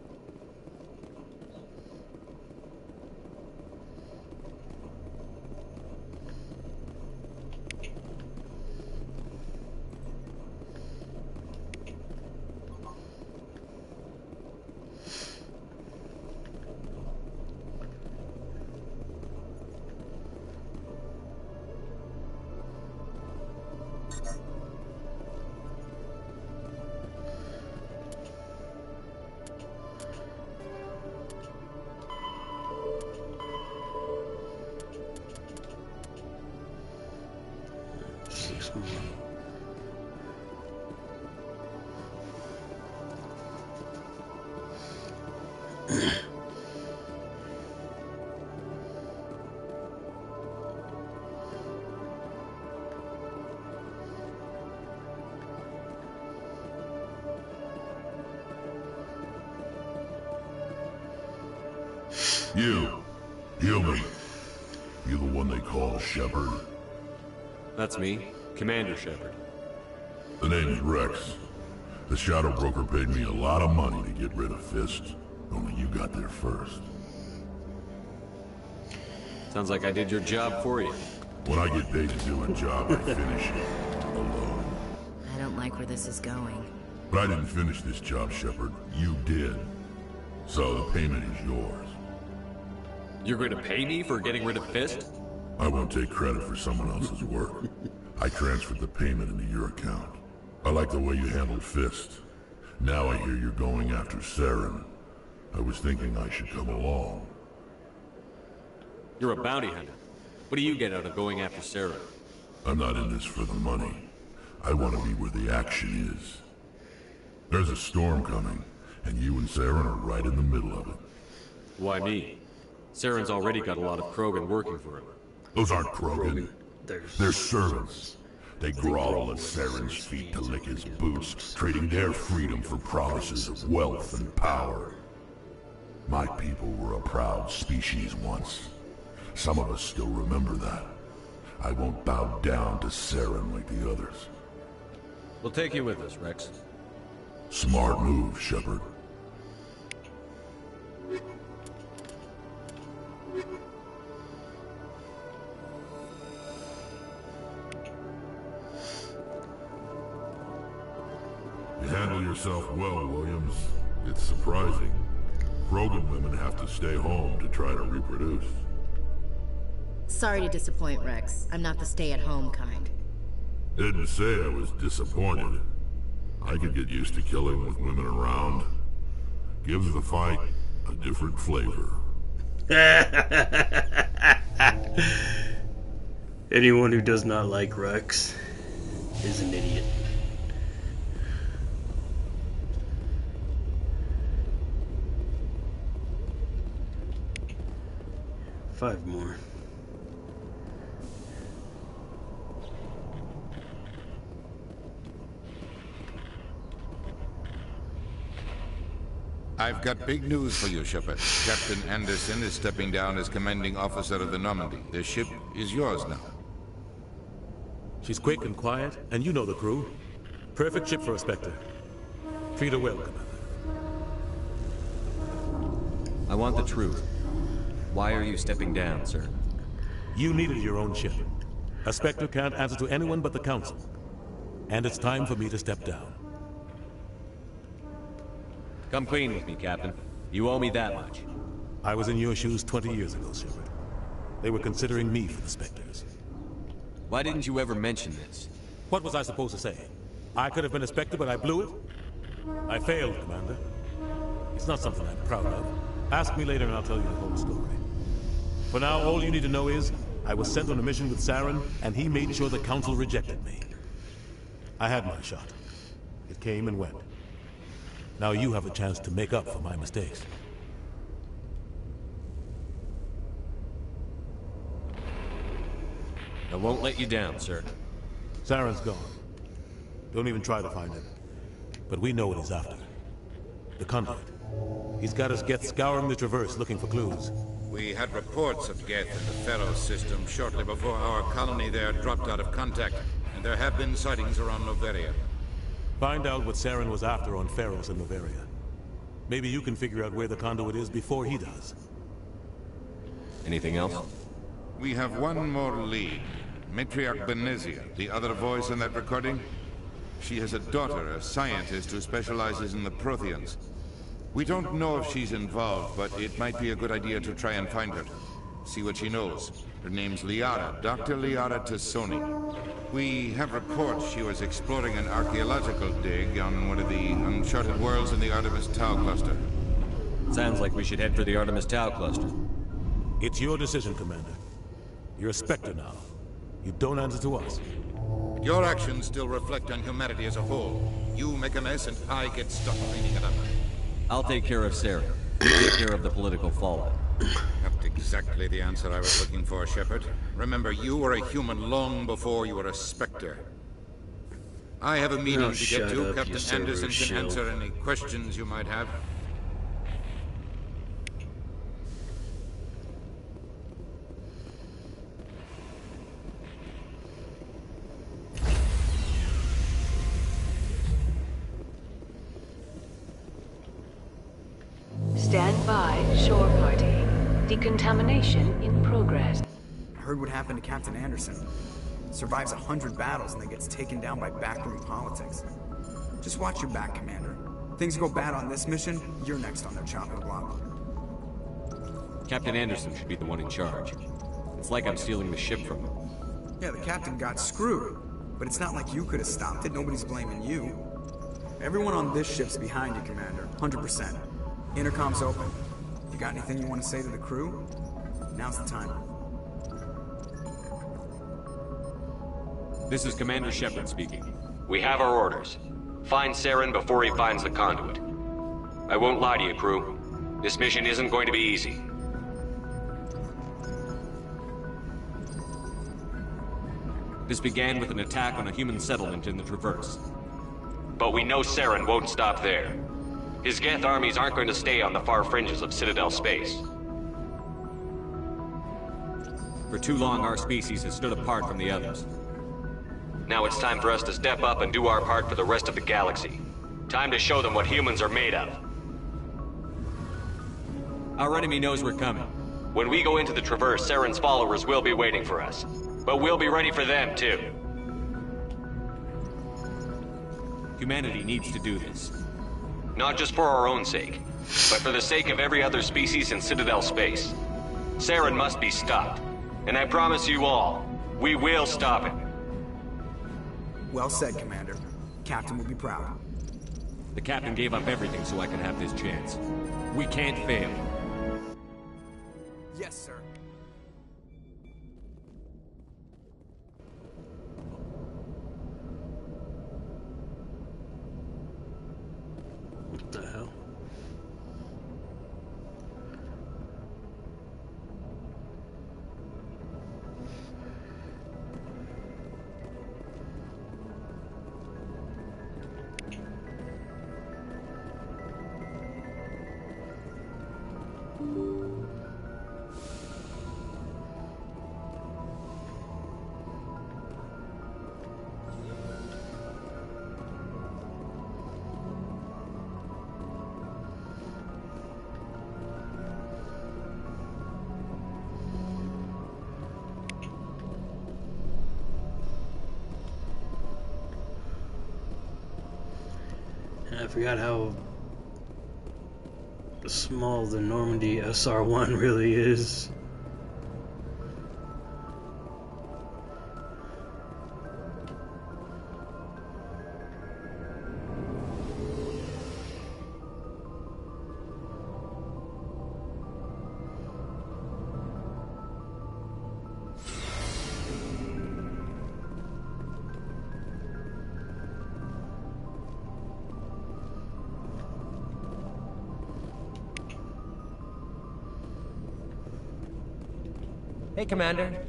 You, human. You the one they call Shepard? That's me, Commander Shepard. The name's Rex. The Shadow Broker paid me a lot of money to get rid of Fist. Only you got there first. Sounds like I did your job for you. When I get paid to do a job, I finish it. Alone. I don't like where this is going. But I didn't finish this job, Shepard. You did. So the payment is yours. You're going to pay me for getting rid of Fist? I won't take credit for someone else's work. I transferred the payment into your account. I like the way you handled Fist. Now I hear you're going after Saren. I was thinking I should come along. You're a bounty hunter. What do you get out of going after Saren? I'm not in this for the money. I want to be where the action is. There's a storm coming, and you and Saren are right in the middle of it. Why me? Saren's already got a lot of Krogan working for him. Those aren't Krogan. They're servants. They grovel at Saren's feet to lick his boots, trading their freedom for promises of wealth and power. My people were a proud species once. Some of us still remember that. I won't bow down to Saren like the others. We'll take you with us, Rex. Smart move, Shepard. You handle yourself well, Williams. It's surprising. Krogan women have to stay home to try to reproduce. Sorry to disappoint, Rex. I'm not the stay-at-home kind. Didn't say I was disappointed. I could get used to killing with women around. Gives the fight a different flavor. Anyone who does not like Rex is an idiot. Five more. I've got big news for you, Shepard. Captain Anderson is stepping down as commanding officer of the Normandy. The ship is yours now. She's quick and quiet, and you know the crew. Perfect ship for a Spectre. Treat her well, Commander. I want the truth. Why are you stepping down, sir? You needed your own ship. A Spectre can't answer to anyone but the Council. And it's time for me to step down. Come clean with me, Captain. You owe me that much. I was in your shoes 20 years ago, Shepard. They were considering me for the Spectres. Why didn't you ever mention this? What was I supposed to say? I could have been a Spectre, but I blew it? I failed, Commander. It's not something I'm proud of. Ask me later and I'll tell you the whole story. For now, all you need to know is, I was sent on a mission with Saren, and he made sure the Council rejected me. I had my shot. It came and went. Now you have a chance to make up for my mistakes. I won't let you down, sir. Saren's gone. Don't even try to find him. But we know what he's after. The conduit. He's got his Geth scouring the Traverse looking for clues. We had reports of Geth in the Pharaoh system shortly before our colony there dropped out of contact, and there have been sightings around Noveria. Find out what Saren was after on Pharaohs and Noveria. Maybe you can figure out where the conduit is before he does. Anything else? We have one more lead. Matriarch Benezia, the other voice in that recording. She has a daughter, a scientist who specializes in the Protheans. We don't know if she's involved, but it might be a good idea to try and find her. See what she knows. Her name's Liara, Dr. Liara Tassoni. We have reports she was exploring an archaeological dig on one of the uncharted worlds in the Artemis Tau cluster. Sounds like we should head for the Artemis Tau cluster. It's your decision, Commander. You're a Spectre now. You don't answer to us. Your actions still reflect on humanity as a whole. You make a mess and I get stuck cleaning it up. I'll take care of Sarah. Take care of the political fallout. Not exactly the answer I was looking for, Shepard. Remember, you were a human long before you were a Spectre. I have a meeting to get to. Captain Anderson can answer any questions you might have. Stand by, shore party. Decontamination in progress. I heard what happened to Captain Anderson. Survives 100 battles and then gets taken down by backroom politics. Just watch your back, Commander. Things go bad on this mission, you're next on their chopping block. Captain Anderson should be the one in charge. It's like I'm stealing the ship from him. Yeah, the captain got screwed. But it's not like you could have stopped it. Nobody's blaming you. Everyone on this ship's behind you, Commander. 100%. Intercom's open. You got anything you want to say to the crew? Now's the time. This is Commander Shepard speaking. We have our orders. Find Saren before he finds the conduit. I won't lie to you, crew. This mission isn't going to be easy. This began with an attack on a human settlement in the Traverse. But we know Saren won't stop there. His Geth armies aren't going to stay on the far fringes of Citadel space. For too long, our species has stood apart from the others. Now it's time for us to step up and do our part for the rest of the galaxy. Time to show them what humans are made of. Our enemy knows we're coming. When we go into the Traverse, Saren's followers will be waiting for us. But we'll be ready for them, too. Humanity needs to do this. Not just for our own sake, but for the sake of every other species in Citadel space. Saren must be stopped. And I promise you all, we will stop it. Well said, Commander. Captain will be proud. The Captain gave up everything so I could have this chance. We can't fail. Yes, sir. What the hell? forgot how small the Normandy SR-1 really is. Hey, Commander.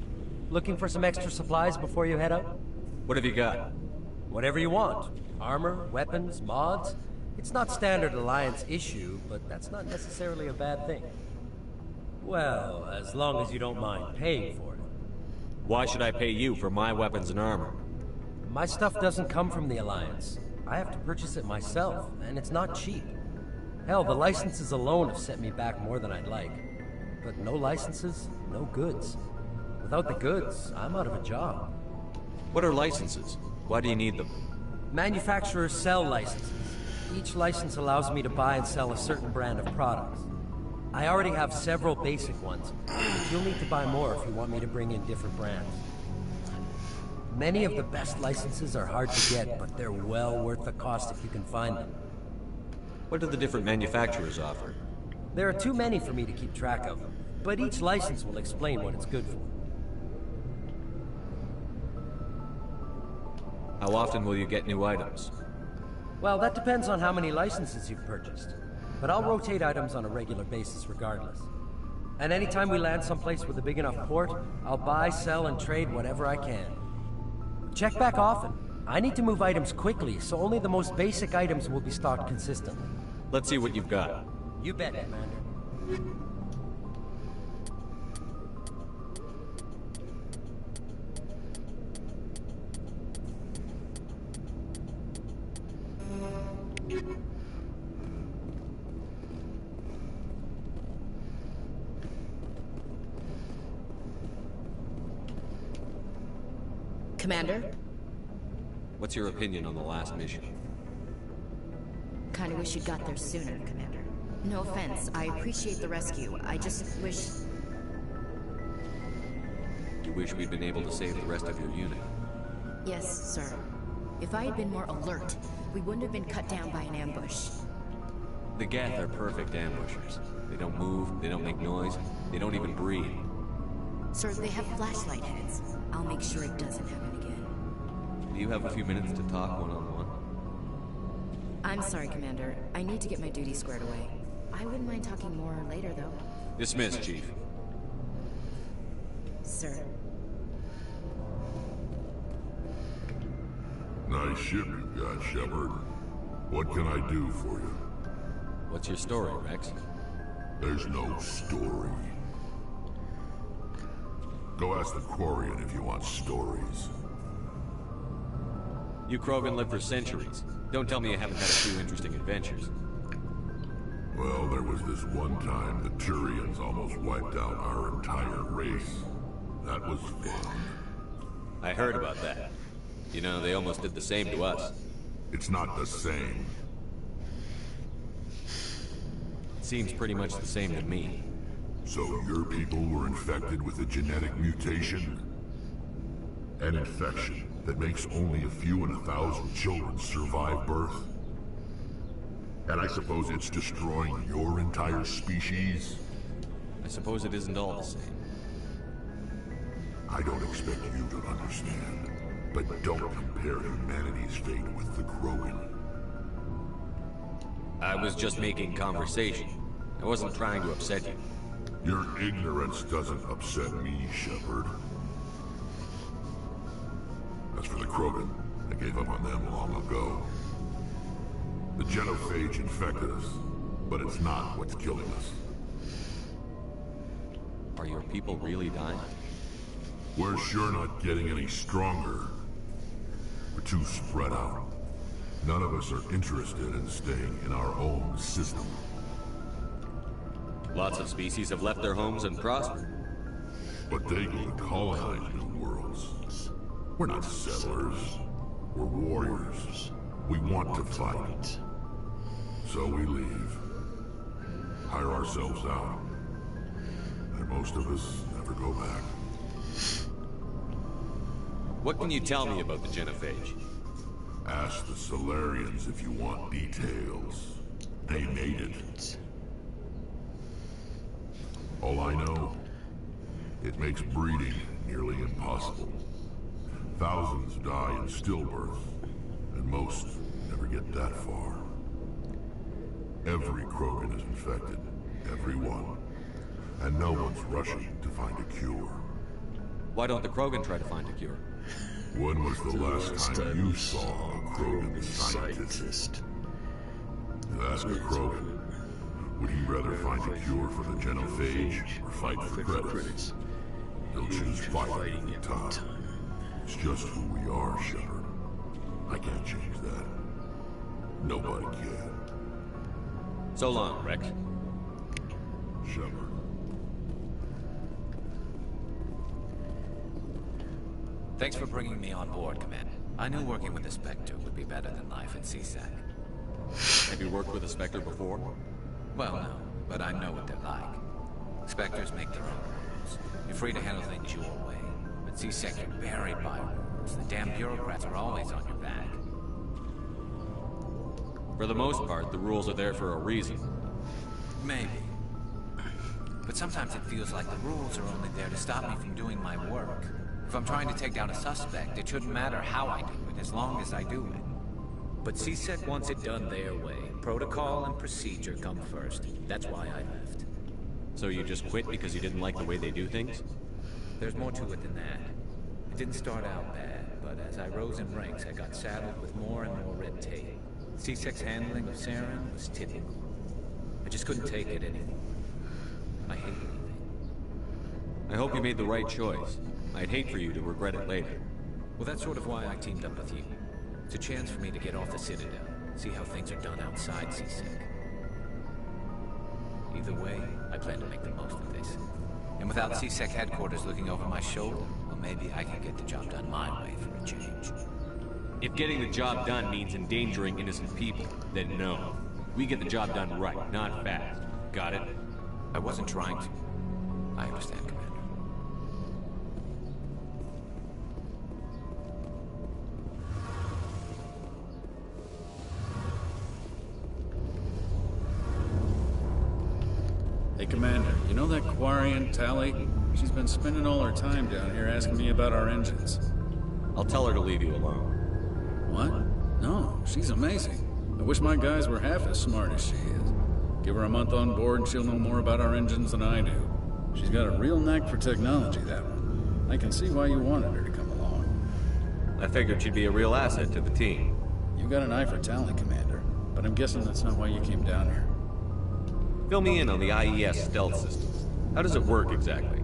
Looking for some extra supplies before you head out? What have you got? Whatever you want. Armor, weapons, mods. It's not standard Alliance issue, but that's not necessarily a bad thing. Well, as long as you don't mind paying for it. Why should I pay you for my weapons and armor? My stuff doesn't come from the Alliance. I have to purchase it myself, and it's not cheap. Hell, the licenses alone have set me back more than I'd like. But no licenses, no goods. Without the goods, I'm out of a job. What are licenses? Why do you need them? Manufacturers sell licenses. Each license allows me to buy and sell a certain brand of products. I already have several basic ones, but you'll need to buy more if you want me to bring in different brands. Many of the best licenses are hard to get, but they're well worth the cost if you can find them. What do the different manufacturers offer? There are too many for me to keep track of, but each license will explain what it's good for. How often will you get new items? Well, that depends on how many licenses you've purchased. But I'll rotate items on a regular basis regardless. And anytime we land someplace with a big enough port, I'll buy, sell, and trade whatever I can. Check back often. I need to move items quickly, so only the most basic items will be stocked consistently. Let's see what you've got. You bet, Commander. Commander? What's your opinion on the last mission? Kinda wish you'd got there sooner, Commander. No offense, I appreciate the rescue. I just wish... You wish we'd been able to save the rest of your unit? Yes, sir. If I had been more alert, we wouldn't have been cut down by an ambush. The Geth are perfect ambushers. They don't move, they don't make noise, they don't even breathe. Sir, they have flashlight heads. I'll make sure it doesn't happen again. Do you have a few minutes to talk one-on-one? I'm sorry, Commander. I need to get my duty squared away. I wouldn't mind talking more later, though. Dismissed, Chief. Sir. Nice ship you got, Shepard. What can I do for you? What's your story, Rex? There's no story. Go ask the Quarian if you want stories. You Krogan lived for centuries. Don't tell me you haven't had a few interesting adventures. Well, there was this one time the Turians almost wiped out our entire race. That was fun. I heard about that. You know, they almost did the same to us. It's not the same. It seems pretty much the same to me. So your people were infected with a genetic mutation? An infection that makes only a few in 1,000 children survive birth? And I suppose it's destroying your entire species? I suppose it isn't all the same. I don't expect you to understand, but don't compare humanity's fate with the Krogan. I was just making conversation. I wasn't trying to upset you. Your ignorance doesn't upset me, Shepard. As for the Krogan, I gave up on them long ago. The genophage infected us, but it's not what's killing us. Are your people really dying? We're sure not getting any stronger. We're too spread out. None of us are interested in staying in our own system. Lots of species have left their homes and prospered. But they go to colonize new worlds. We're not settlers. We're warriors. We want to fight. So we leave. Hire ourselves out. And most of us never go back. What can you tell me about the genophage? Ask the Solarians if you want details. They made it. All I know, it makes breeding nearly impossible. Thousands die in stillbirth, and most never get that far. Every Krogan is infected, every one. And no one's rushing to find a cure. Why don't the Krogan try to find a cure? When was the last time you saw a Krogan scientist? Ask a Krogan. Would he rather find a cure for the genophage or fight for credits? He'll choose fighting every time. It's just who we are, Shepard. I can't change that. Nobody can. So long, Rex. Shepard. Thanks for bringing me on board, Commander. I knew working with the Spectre would be better than life in CSAC. Have you worked with a Spectre before? Well, no, but I know what they're like. Spectres make their own rules. You're free to handle things your way. But CSAC, you're buried by rules. The damn bureaucrats are always on your back. For the most part, the rules are there for a reason. Maybe. But sometimes it feels like the rules are only there to stop me from doing my work. If I'm trying to take down a suspect, it shouldn't matter how I do it, as long as I do it. But CSEC wants it done their way. Protocol and procedure come first. That's why I left. So you just quit because you didn't like the way they do things? There's more to it than that. It didn't start out bad, but as I rose in ranks, I got saddled with more and more red tape. CSEC's handling of Saren was typical. I just couldn't take it anymore. I hate leaving. I hope you made the right choice. I'd hate for you to regret it later. Well, that's sort of why I teamed up with you. It's a chance for me to get off the Citadel, see how things are done outside CSEC. Either way, I plan to make the most of this. And without CSEC headquarters looking over my shoulder, well, maybe I can get the job done my way for a change. If getting the job done means endangering innocent people, then no. We get the job done right, not fast. Got it? I wasn't trying to. I understand, Commander. Hey, Commander, you know that Quarian, Tally? She's been spending all her time down here asking me about our engines. I'll tell her to leave you alone. What? No, she's amazing. I wish my guys were half as smart as she is. Give her a month on board and she'll know more about our engines than I do. She's got a real knack for technology, that one. I can see why you wanted her to come along. I figured she'd be a real asset to the team. You got an eye for talent, Commander, but I'm guessing that's not why you came down here. Fill me in on the IES stealth systems. How does it work exactly?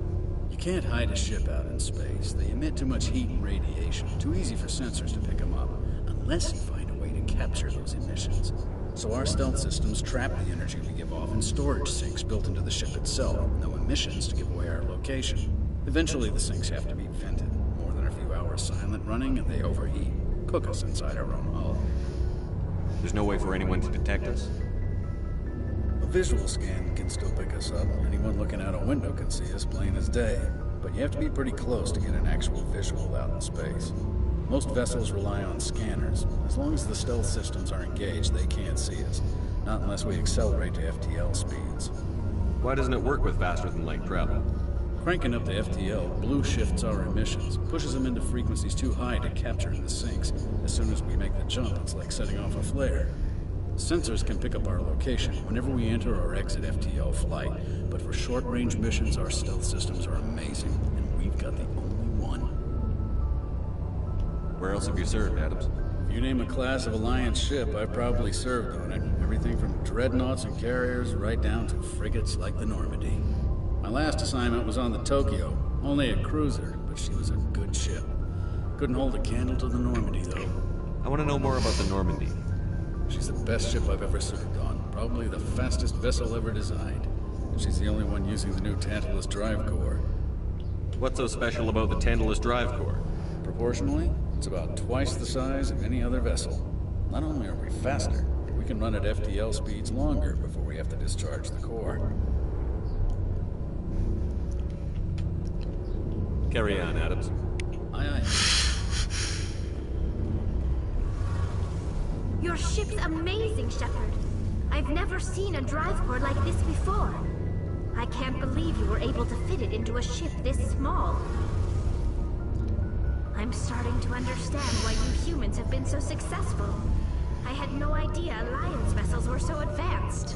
You can't hide a ship out in space. They emit too much heat and radiation. Too easy for sensors to pick them up, unless you find a way to capture those emissions. So our stealth systems trap the energy we give off in storage sinks built into the ship itself. No emissions to give away our location. Eventually the sinks have to be vented. More than a few hours silent running and they overheat. Cook us inside our own hull. There's no way for anyone to detect us? A visual scan can still pick us up. Anyone looking out a window can see us plain as day. But you have to be pretty close to get an actual visual out in space. Most vessels rely on scanners. As long as the stealth systems are engaged, they can't see us. Not unless we accelerate to FTL speeds. Why doesn't it work with faster-than-light travel? Cranking up the FTL blue shifts our emissions, pushes them into frequencies too high to capture in the sinks. As soon as we make the jump, it's like setting off a flare. Sensors can pick up our location whenever we enter or exit FTL flight, but for short-range missions, our stealth systems are amazing, and we've got the only one. Where else have you served, Adams? If you name a class of Alliance ship, I've probably served on it. Everything from dreadnoughts and carriers right down to frigates like the Normandy. My last assignment was on the Tokyo, only a cruiser, but she was a good ship. Couldn't hold a candle to the Normandy, though. I want to know more about the Normandy. She's the best ship I've ever served on. Probably the fastest vessel ever designed. And she's the only one using the new Tantalus drive core. What's so special about the Tantalus drive core? Proportionally, it's about twice the size of any other vessel. Not only are we faster, but we We can run at FTL speeds longer before we have to discharge the core. Carry on, Adams. Aye, aye. Your ship's amazing, Shepard. I've never seen a drive core like this before. I can't believe you were able to fit it into a ship this small. I'm starting to understand why you humans have been so successful. I had no idea Alliance vessels were so advanced.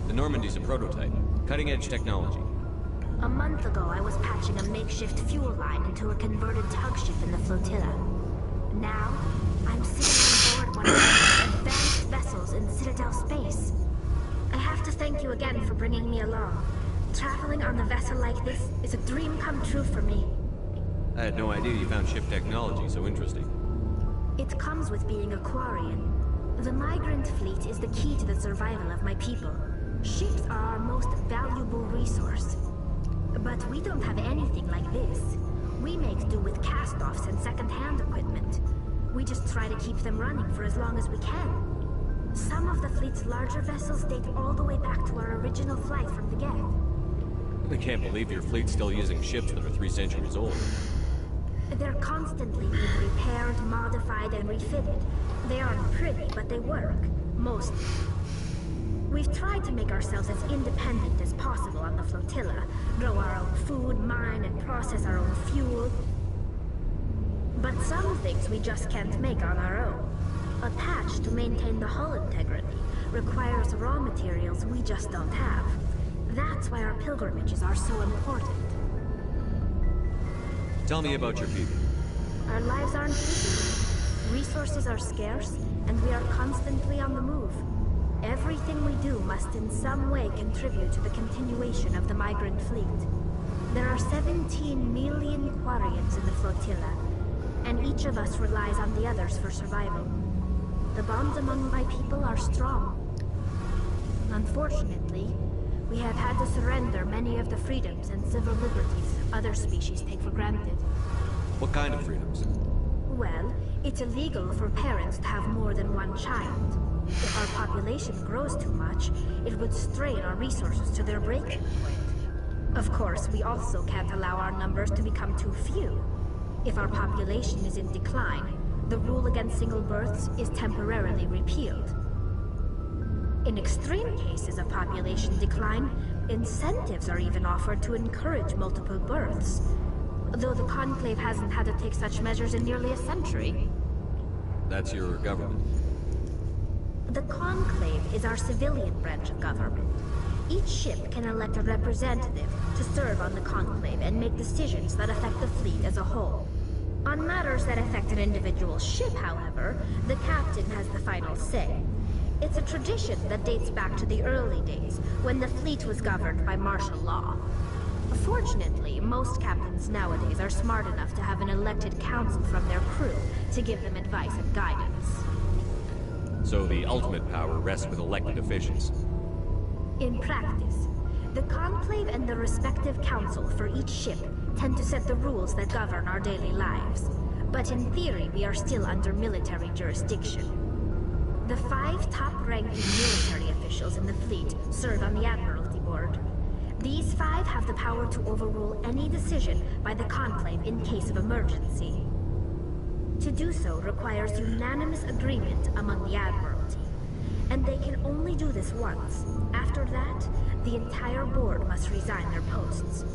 The Normandy's a prototype. Cutting-edge technology. A month ago, I was patching a makeshift fuel line into a converted tug ship in the flotilla. Now, I'm sitting on board one of the most advanced vessels in Citadel space. I have to thank you again for bringing me along. Traveling on a vessel like this is a dream come true for me. I had no idea you found ship technology so interesting. It comes with being a Quarian. The migrant fleet is the key to the survival of my people. Ships are our most valuable resource. But we don't have anything like this. We make do with cast-offs and second-hand equipment. We just try to keep them running for as long as we can. Some of the fleet's larger vessels date all the way back to our original flight from the Geth. I can't believe your fleet's still using ships that are 3 centuries old. They're constantly being repaired, modified, and refitted. They aren't pretty, but they work. Mostly. We've tried to make ourselves as independent as possible on the flotilla. Grow our own food, mine, and process our own fuel. But some things we just can't make on our own. A patch to maintain the hull integrity requires raw materials we just don't have. That's why our pilgrimages are so important. Tell me about your people. Our lives aren't easy. Resources are scarce, and we are constantly on the move. Everything we do must in some way contribute to the continuation of the migrant fleet. There are 17 million Quarians in the flotilla, and each of us relies on the others for survival. The bonds among my people are strong. Unfortunately, we have had to surrender many of the freedoms and civil liberties other species take for granted. What kind of freedoms? Well, it's illegal for parents to have more than one child. If our population grows too much, it would strain our resources to their breaking point. Of course, we also can't allow our numbers to become too few. If our population is in decline, the rule against single births is temporarily repealed. In extreme cases of population decline, incentives are even offered to encourage multiple births, though the Conclave hasn't had to take such measures in nearly a century. That's your government. The Conclave is our civilian branch of government. Each ship can elect a representative to serve on the Conclave and make decisions that affect the fleet as a whole. On matters that affect an individual ship, however, the captain has the final say. It's a tradition that dates back to the early days, when the fleet was governed by martial law. Fortunately, most captains nowadays are smart enough to have an elected council from their crew to give them advice and guidance. So the ultimate power rests with elected officials. In practice, the Conclave and the respective council for each ship tend to set the rules that govern our daily lives. But in theory, we are still under military jurisdiction. The 5 top-ranking military officials in the fleet serve on the Admiralty Board. These 5 have the power to overrule any decision by the Conclave in case of emergency. To do so requires unanimous agreement among the Admiralty, and they can only do this once. After that, the entire board must resign their posts.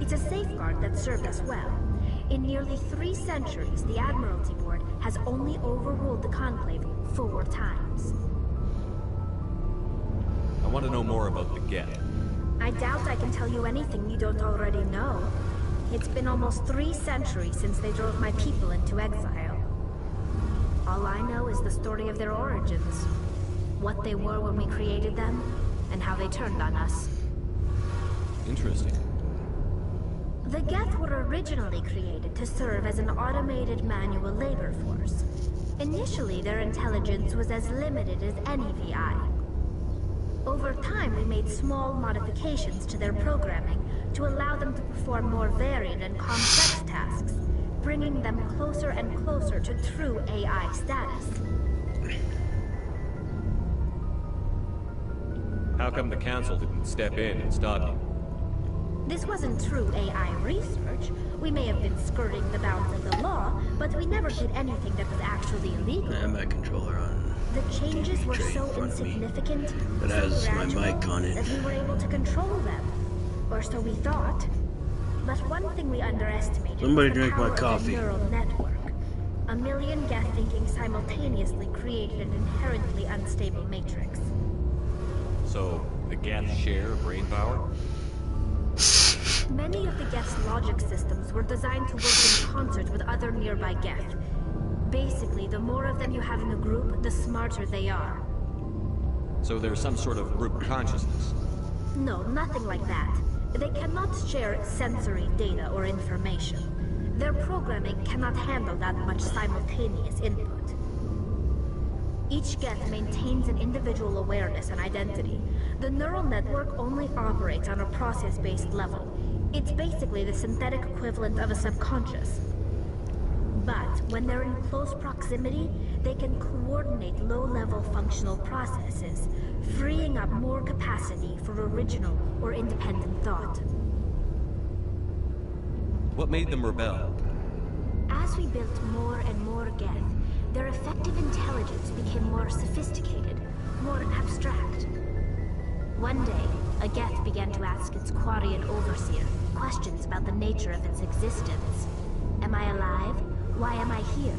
It's a safeguard that served us well. In nearly 3 centuries, the Admiralty Board has only overruled the Conclave 4 times. I want to know more about the Geth. I doubt I can tell you anything you don't already know. It's been almost 3 centuries since they drove my people into exile. All I know is the story of their origins. What they were when we created them, and how they turned on us. Interesting. The Geth were originally created to serve as an automated manual labor force. Initially, their intelligence was as limited as any VI. Over time, we made small modifications to their programming to allow them to perform more varied and complex tasks, bringing them closer and closer to true AI status. How come the Council didn't step in and stop you? This wasn't true AI research. We may have been skirting the bounds of the law, but we never did anything that was actually illegal. I have my controller on. The changes were so insignificant, It has so my mic on it. that we were able to control them. Or so we thought. But one thing we underestimated Somebody was the drink my power coffee. of a neural network. A million Geth thinking simultaneously created an inherently unstable matrix. So, the Geth share brain power? Many of the Geth's logic systems were designed to work in concert with other nearby Geth. Basically, the more of them you have in a group, the smarter they are. So there's some sort of group consciousness? No, nothing like that. They cannot share sensory data or information. Their programming cannot handle that much simultaneous input. Each Geth maintains an individual awareness and identity. The neural network only operates on a process-based level. It's basically the synthetic equivalent of a subconscious. But when they're in close proximity, they can coordinate low-level functional processes, freeing up more capacity for original or independent thought. What made them rebel? As we built more and more Geth, their effective intelligence became more sophisticated, more abstract. One day, a Geth began to ask its Quarian overseer questions about the nature of its existence. Am I alive? Why am I here?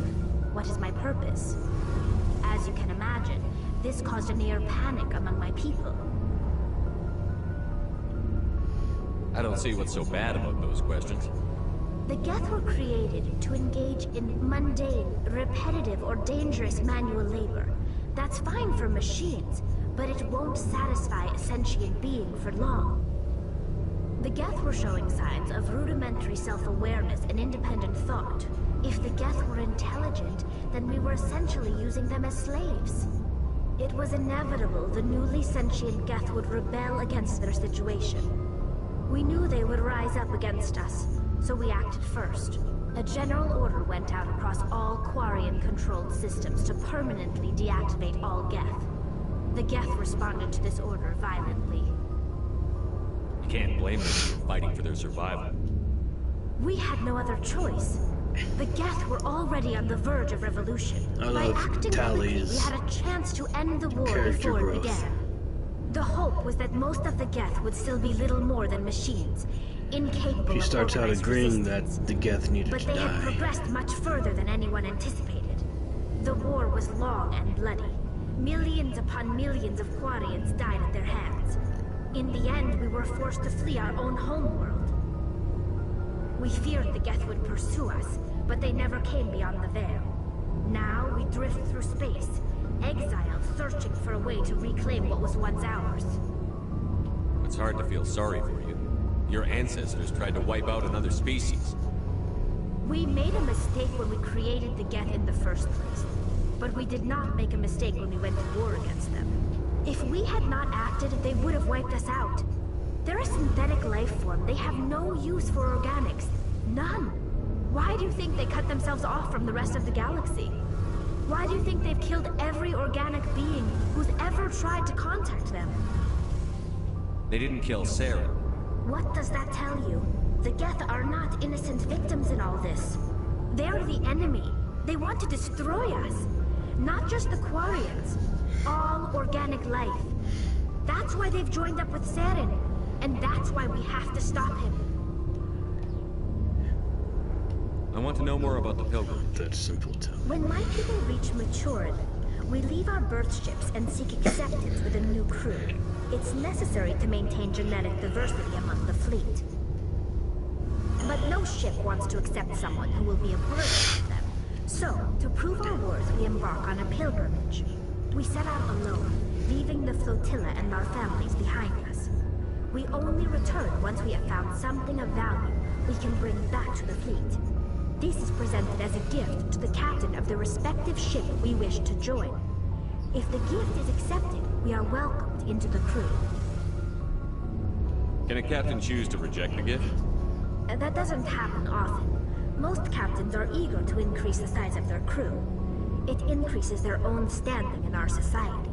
What is my purpose? As you can imagine, this caused a near panic among my people. I don't see what's so bad about those questions. The Geth were created to engage in mundane, repetitive, or dangerous manual labor. That's fine for machines, but it won't satisfy a sentient being for long. The Geth were showing signs of rudimentary self-awareness and independent thought. If the Geth were intelligent, then we were essentially using them as slaves. It was inevitable the newly sentient Geth would rebel against their situation. We knew they would rise up against us, so we acted first. A general order went out across all Quarian-controlled systems to permanently deactivate all Geth. The Geth responded to this order violently. You can't blame them if you're fighting for their survival. We had no other choice. The Geth were already on the verge of revolution. By acting quickly, we had a chance to end the war before it began. The hope was that most of the Geth would still be little more than machines, incapable She starts out agreeing that the Geth needed to but they had die. progressed much further than anyone anticipated. The war was long and bloody. Millions upon millions of Quarians died at their hands. In the end, we were forced to flee our own homeworld. We feared the Geth would pursue us, but they never came beyond the veil. Now we drift through space, exiled, searching for a way to reclaim what was once ours. It's hard to feel sorry for you. Your ancestors tried to wipe out another species. We made a mistake when we created the Geth in the first place. But we did not make a mistake when we went to war against them. If we had not acted, they would have wiped us out. They're a synthetic life form. They have no use for organics. None. Why do you think they cut themselves off from the rest of the galaxy? Why do you think they've killed every organic being who's ever tried to contact them? They didn't kill Sarah. What does that tell you? The Geth are not innocent victims in all this. They're the enemy. They want to destroy us. Not just the Quarians. All organic life. That's why they've joined up with Saren. And that's why we have to stop him. I want to know more about the Pilgrim. That's simple to. When my people reach maturity, we leave our birth ships and seek acceptance with a new crew. It's necessary to maintain genetic diversity among the fleet. But no ship wants to accept someone who will be a burden to them. So, to prove our worth, we embark on a pilgrimage. We set out alone, leaving the flotilla and our families behind us. We only return once we have found something of value we can bring back to the fleet. This is presented as a gift to the captain of the respective ship we wish to join. If the gift is accepted, we are welcomed into the crew. Can a captain choose to reject the gift? That doesn't happen often. Most captains are eager to increase the size of their crew. It increases their own standing in our society.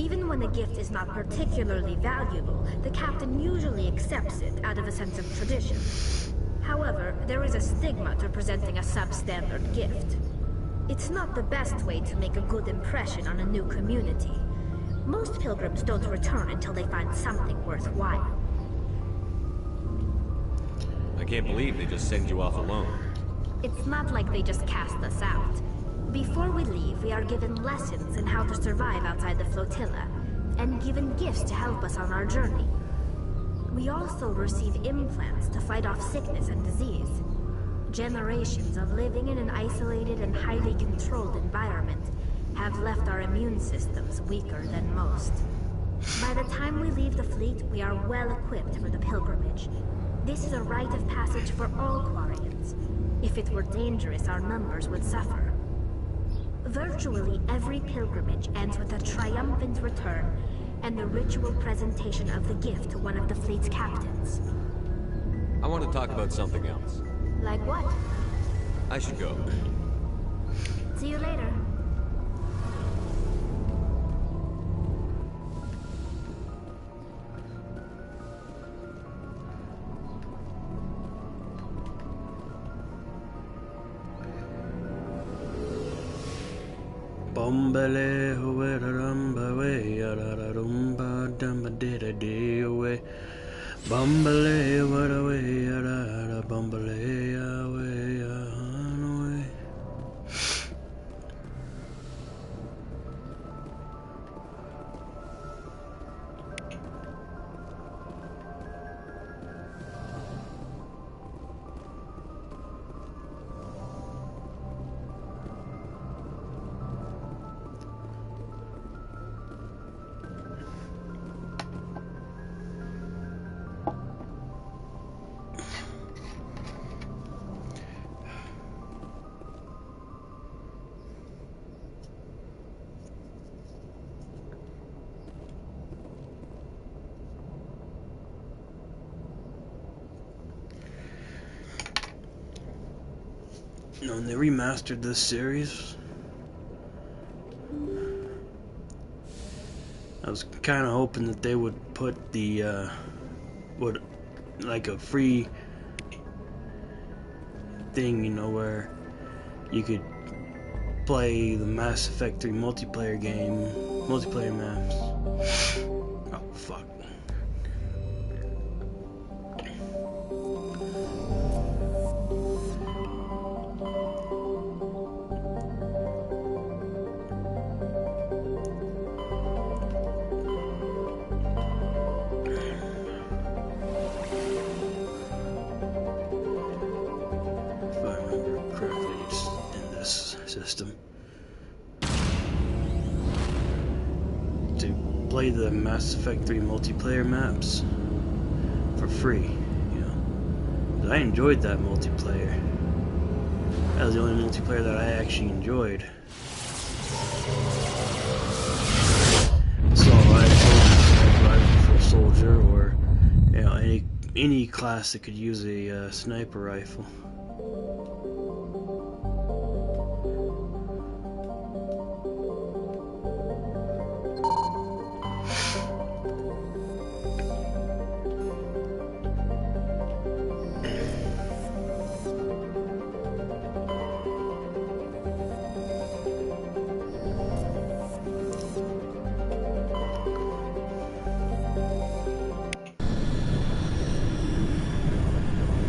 Even when a gift is not particularly valuable, the captain usually accepts it out of a sense of tradition. However, there is a stigma to presenting a substandard gift. It's not the best way to make a good impression on a new community. Most pilgrims don't return until they find something worthwhile. I can't believe they just send you off alone. It's not like they just cast us out. Before we leave, we are given lessons in how to survive outside the flotilla, and given gifts to help us on our journey. We also receive implants to fight off sickness and disease. Generations of living in an isolated and highly controlled environment have left our immune systems weaker than most. By the time we leave the fleet, we are well equipped for the pilgrimage. This is a rite of passage for all Quarians. If it were dangerous, our numbers would suffer. Virtually every pilgrimage ends with a triumphant return and the ritual presentation of the gift to one of the fleet's captains. I want to talk about something else. Like what? I should go. See you later. Bombale hueramba way rumba damba dida dee away. Bombale what away bombale away away. When they remastered this series, I was kind of hoping that they would put the like a free thing, you know, where you could play the Mass Effect 3 multiplayer maps. Oh fuck. System to play the Mass Effect 3 multiplayer maps for free, you know. I enjoyed that multiplayer. That was the only multiplayer that I actually enjoyed. Assault rifle soldier, or you know, any class that could use a sniper rifle.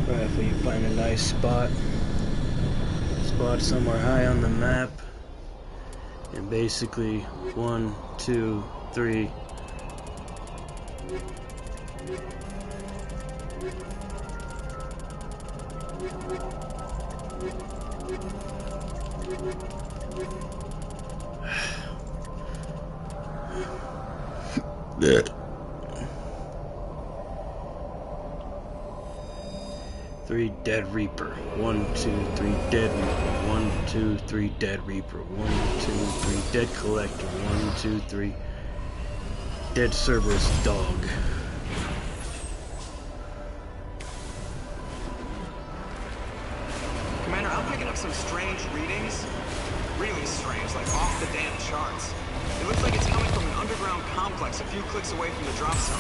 Rifle, you find a nice spot somewhere high on the map, and basically 1, 2, 3. Three dead Reaper. 1, 2, 3 dead Reaper. 1, 2, 3 dead Reaper. 1, 2, 3 dead Collector. 1, 2, 3 dead Cerberus dog. Commander, I'm picking up some strange readings. Really strange, like off the damn charts. It looks like it's coming from an underground complex a few clicks away from the drop zone.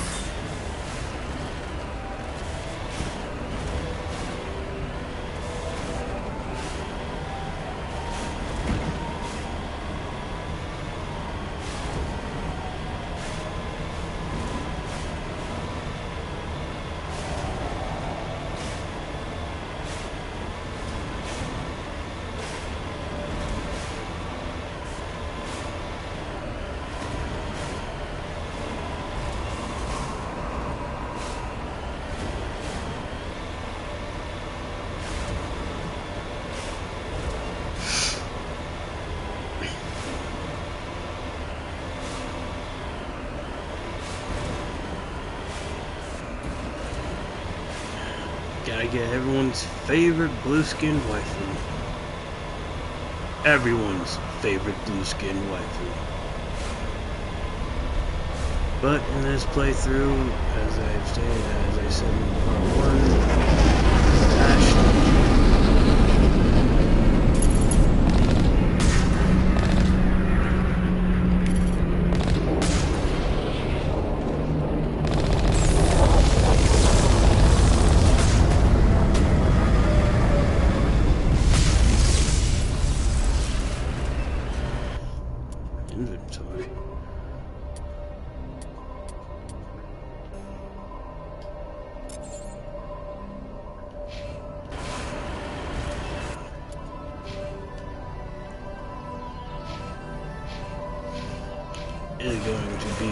Gotta get everyone's favorite blue-skin waifu. Everyone's favorite blue-skin waifu. But in this playthrough, as I said in part 1, Ashley. Inventory. Is going to be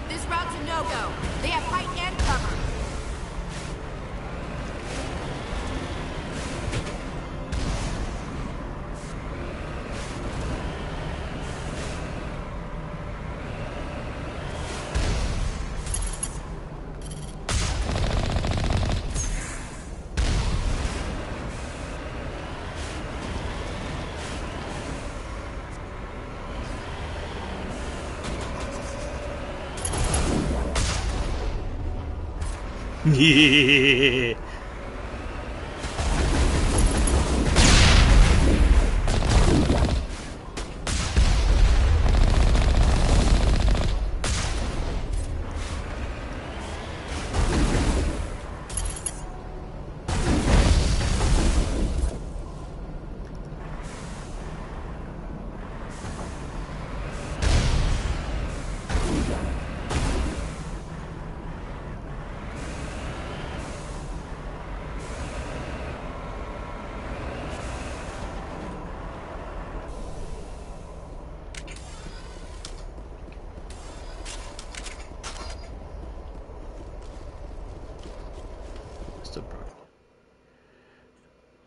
This route's a no-go. They have height and cover. Yeah.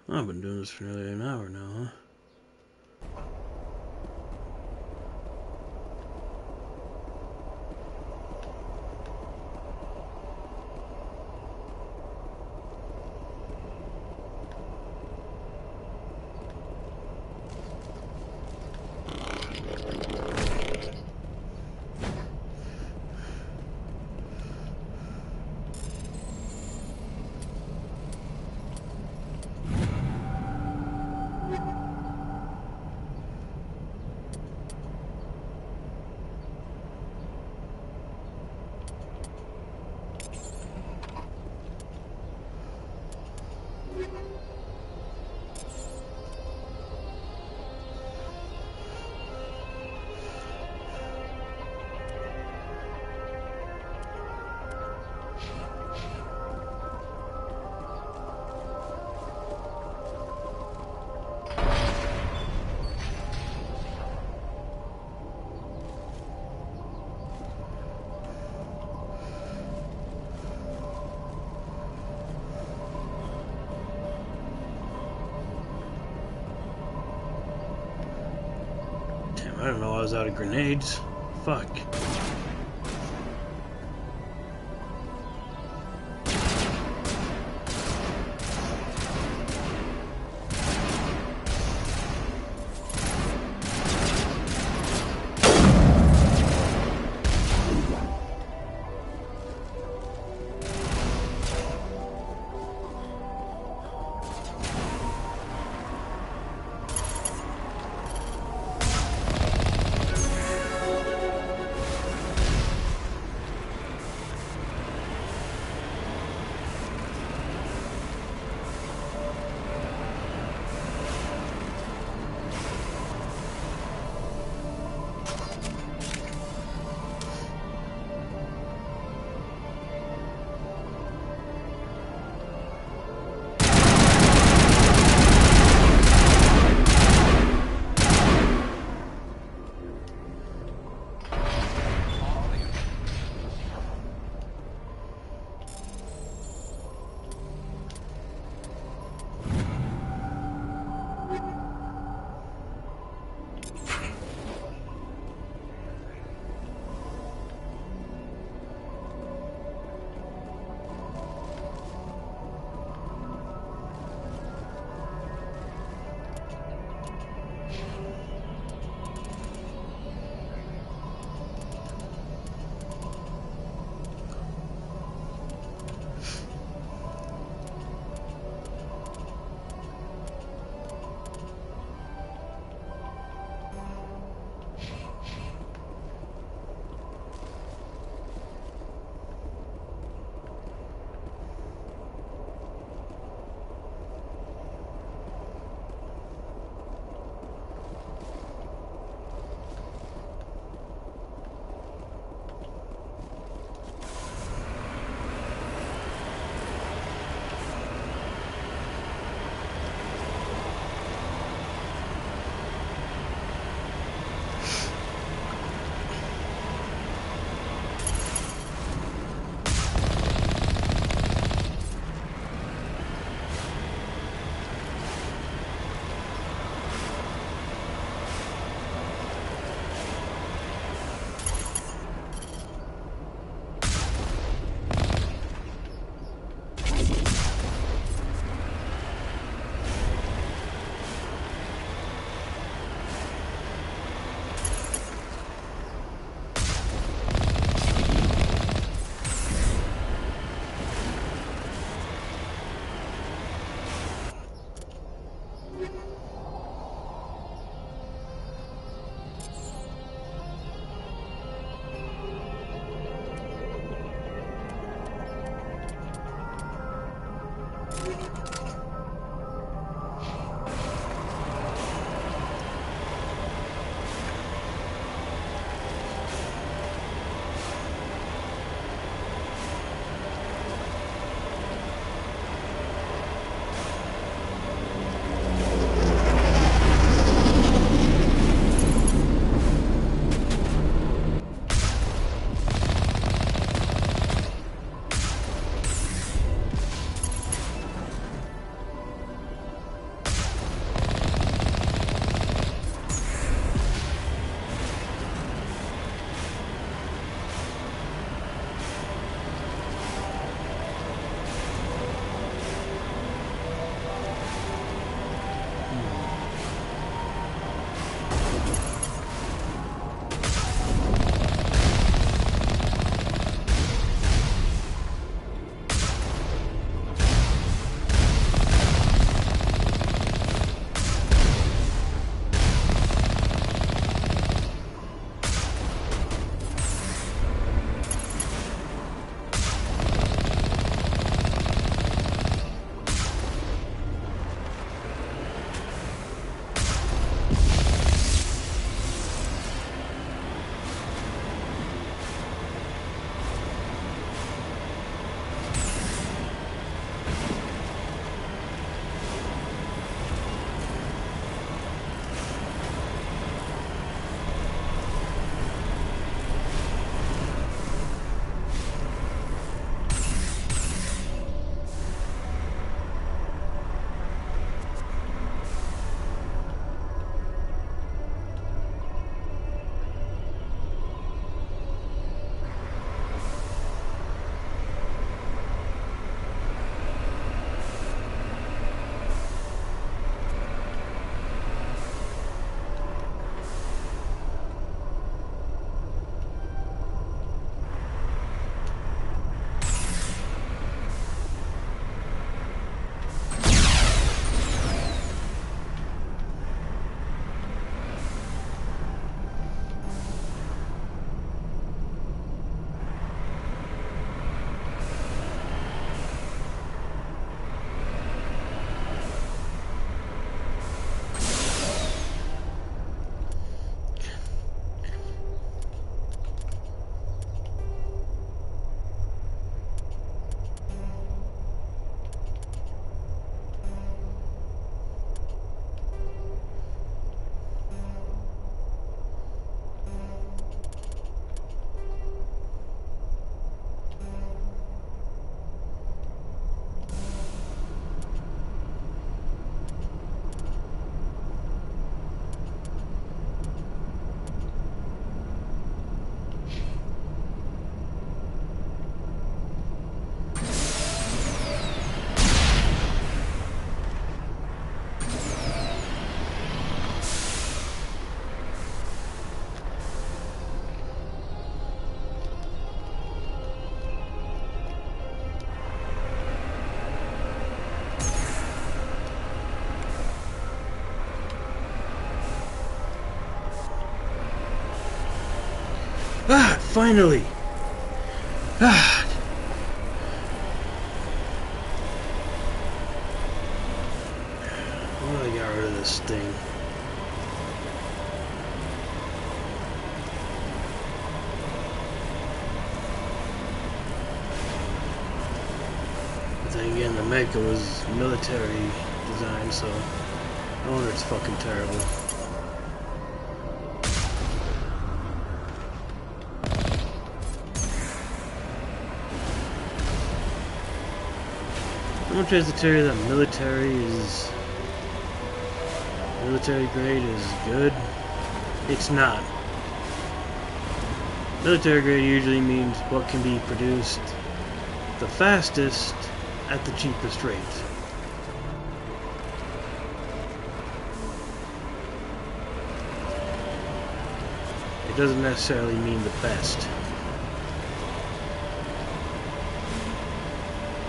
I've been doing this for nearly an hour now, huh? I don't know, I was out of grenades. Fuck. Finally! Ah. Well, I got rid of this thing. But then again, the mecha was military design, so no wonder it's fucking terrible. Someone tries to tell you that military grade is good. It's not. Military grade usually means what can be produced the fastest at the cheapest rate. It doesn't necessarily mean the best.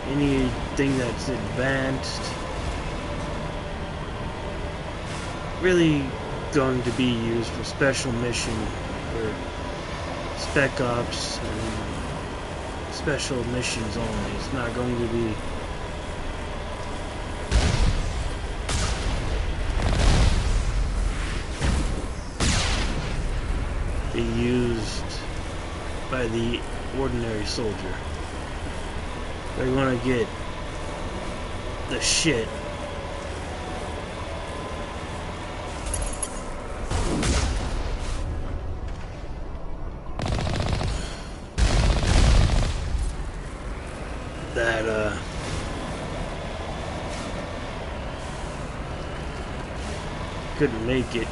Anything that's advanced really going to be used for special mission, for spec ops and special missions only. It's not going to be used by the ordinary soldier. They're gonna get the shit. That couldn't make it.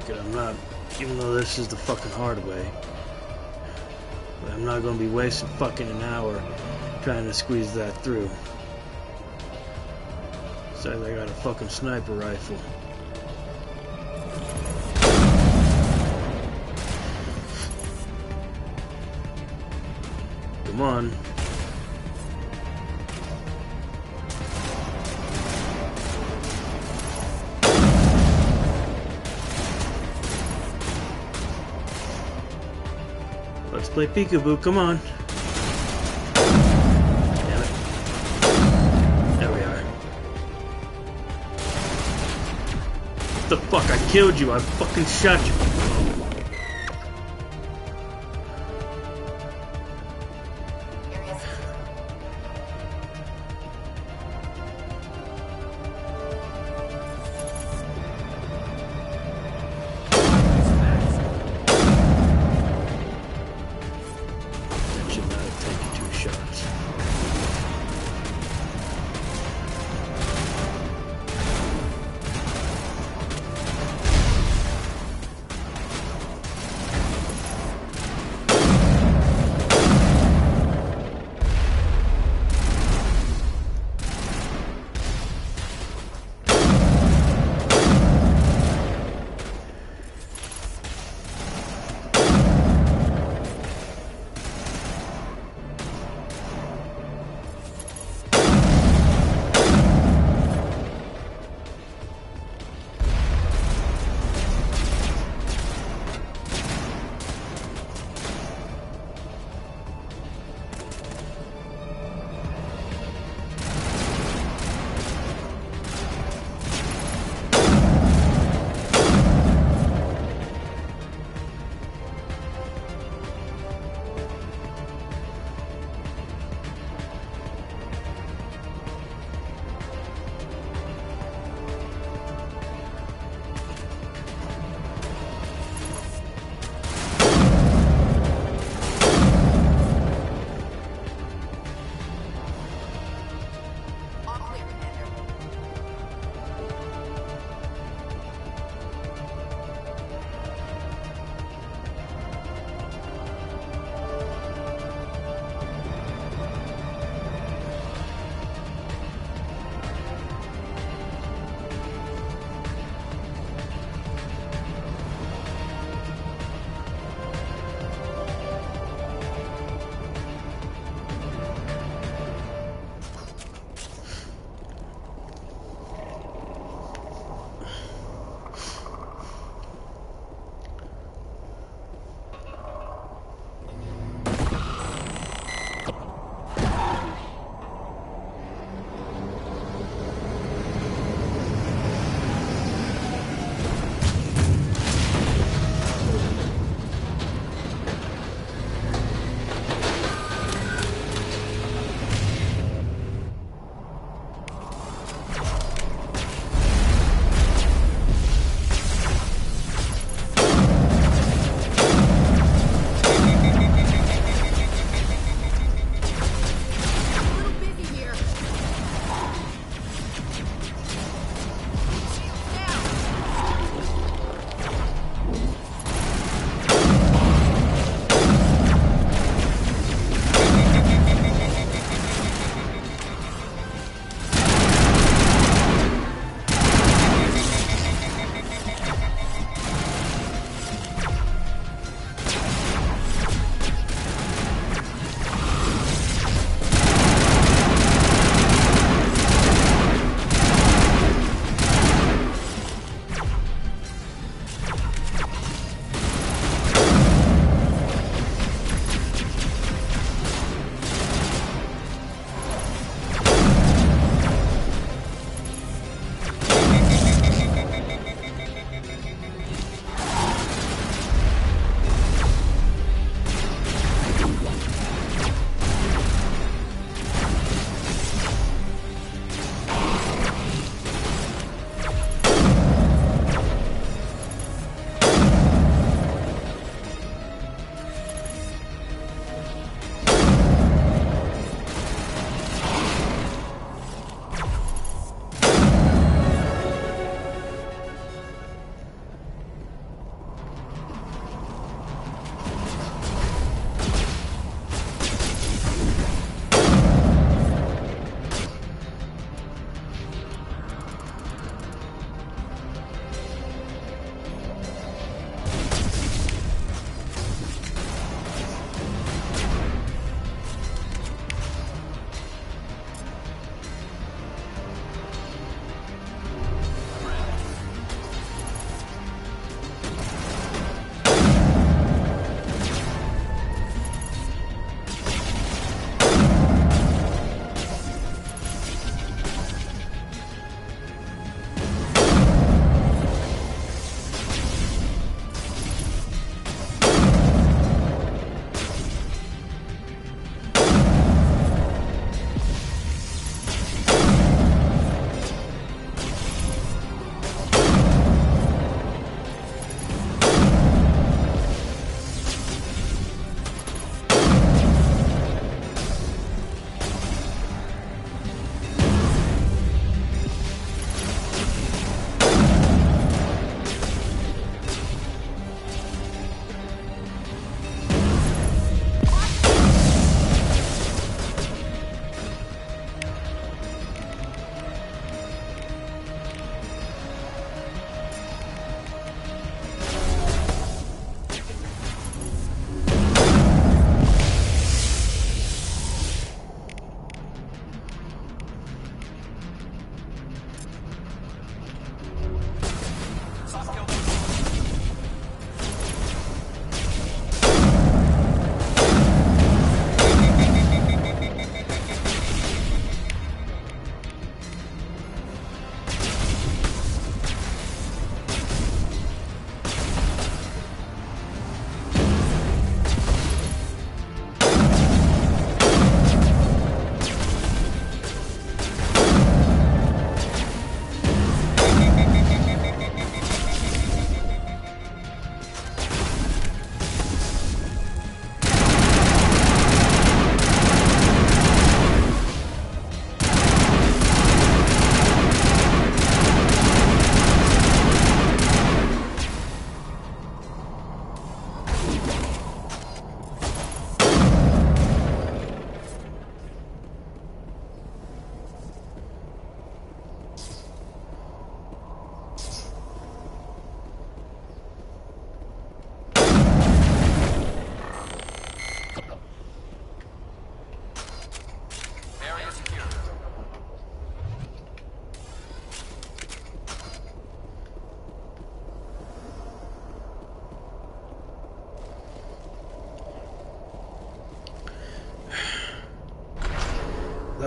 I'm not, even though this is the fucking hard way, but I'm not gonna be wasting fucking an hour trying to squeeze that through. Besides, I got a fucking sniper rifle. Come on. Let's play peekaboo, come on. Damn it. There we are. What the fuck? I killed you. I fucking shot you.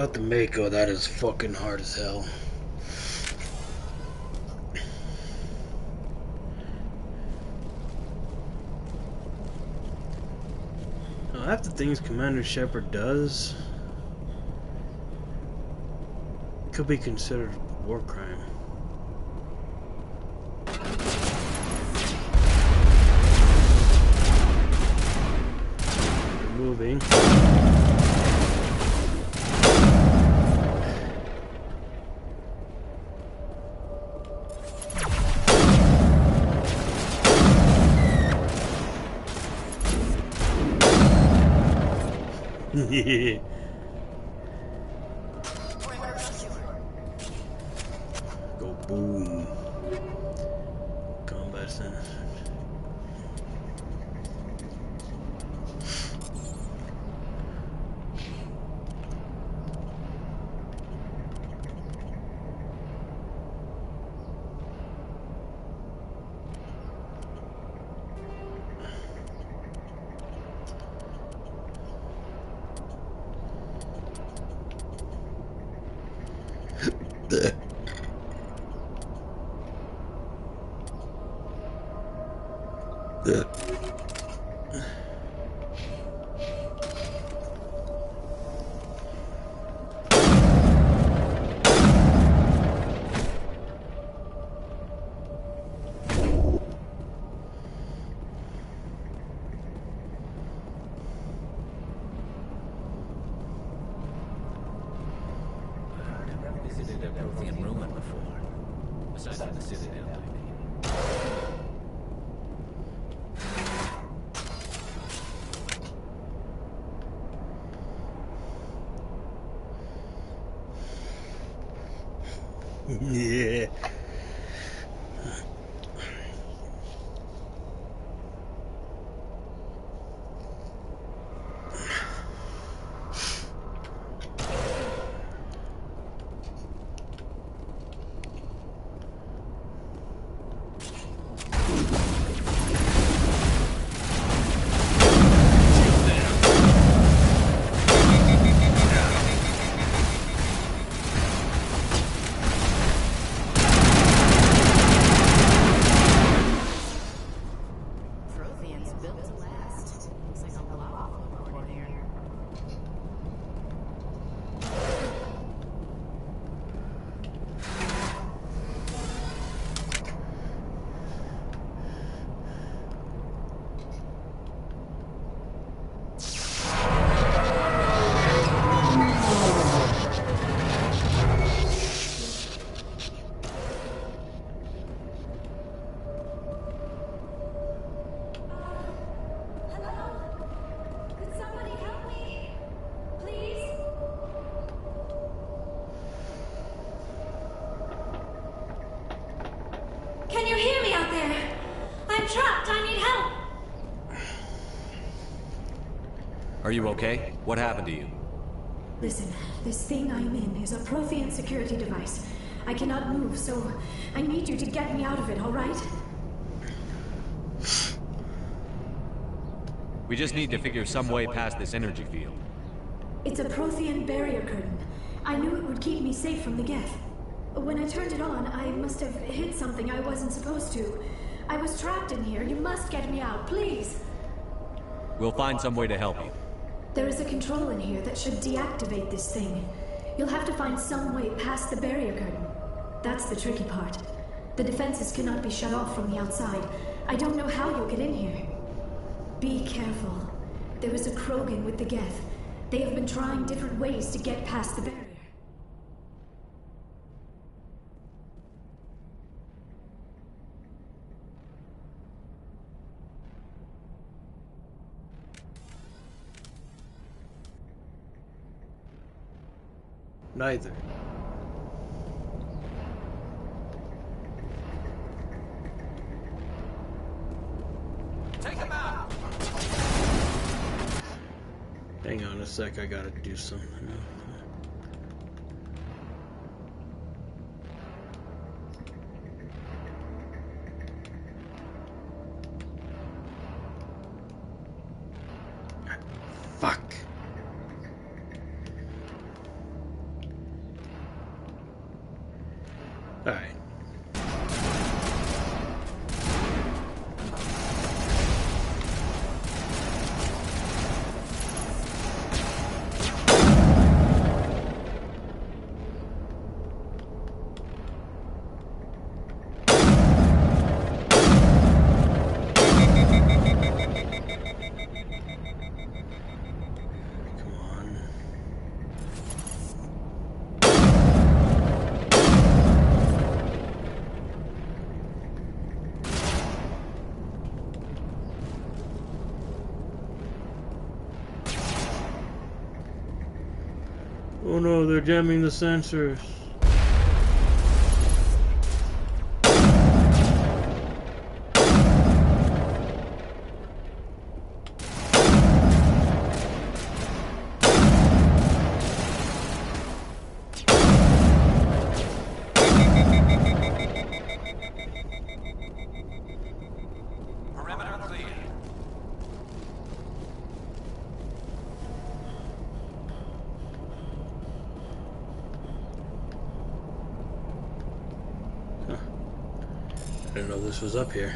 Without the Mako, that is fucking hard as hell. Now, half the things Commander Shepard does could be considered a war crime. Moving. Yeah. Go boom. Combat center. Visited a Prothean ruin before. Aside from the Citadel, I mean. Yeah. Can you hear me out there? I'm trapped. I need help. Are you okay? What happened to you? Listen, this thing I'm in is a Prothean security device. I cannot move, so I need you to get me out of it, all right? We just need to figure some way past this energy field. It's a Prothean barrier curtain. I knew it would keep me safe from the Geth. When I turned it on, I must have hit something I wasn't supposed to. I was trapped in here. You must get me out, please. We'll find some way to help you. There is a control in here that should deactivate this thing. You'll have to find some way past the barrier curtain. That's the tricky part. The defenses cannot be shut off from the outside. I don't know how you'll get in here. Be careful. There is a Krogan with the Geth. They have been trying different ways to get past the barrier. Neither. Take him out! Hang on a sec, I gotta do something. Fuck. Alright. Oh no, they're jamming the sensors. Perimeter clear. I didn't know this was up here.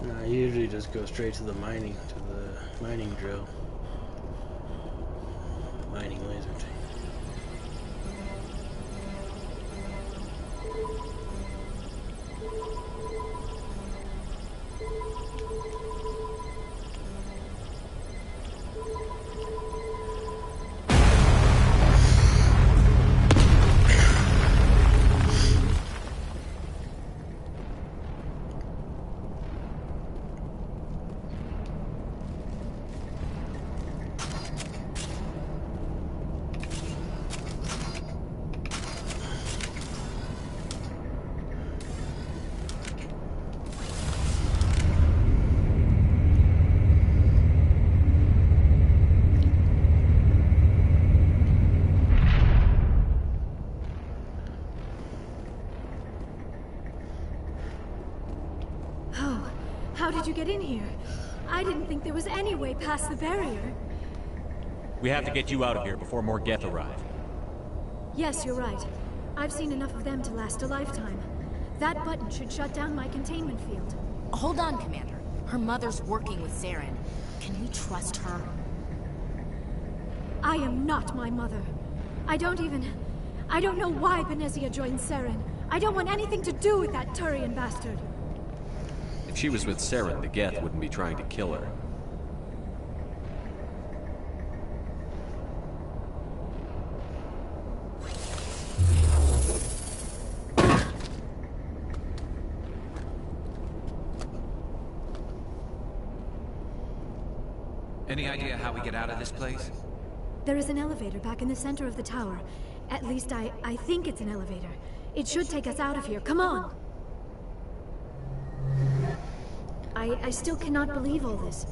No, I usually just go straight to the mining drill. Mining laser tank. How did you get in here? I didn't think there was any way past the barrier. We have to get you out of here before more Geth arrive. Yes, you're right. I've seen enough of them to last a lifetime. That button should shut down my containment field. Hold on, Commander. Her mother's working with Saren. Can we trust her? I am not my mother. I don't know why Benezia joined Saren. I don't want anything to do with that Turian bastard. If she was with Saren, the Geth wouldn't be trying to kill her. Any idea how we get out of this place? There is an elevator back in the center of the tower. At least I think it's an elevator. It should take us out of here. Come on! I still cannot believe all this.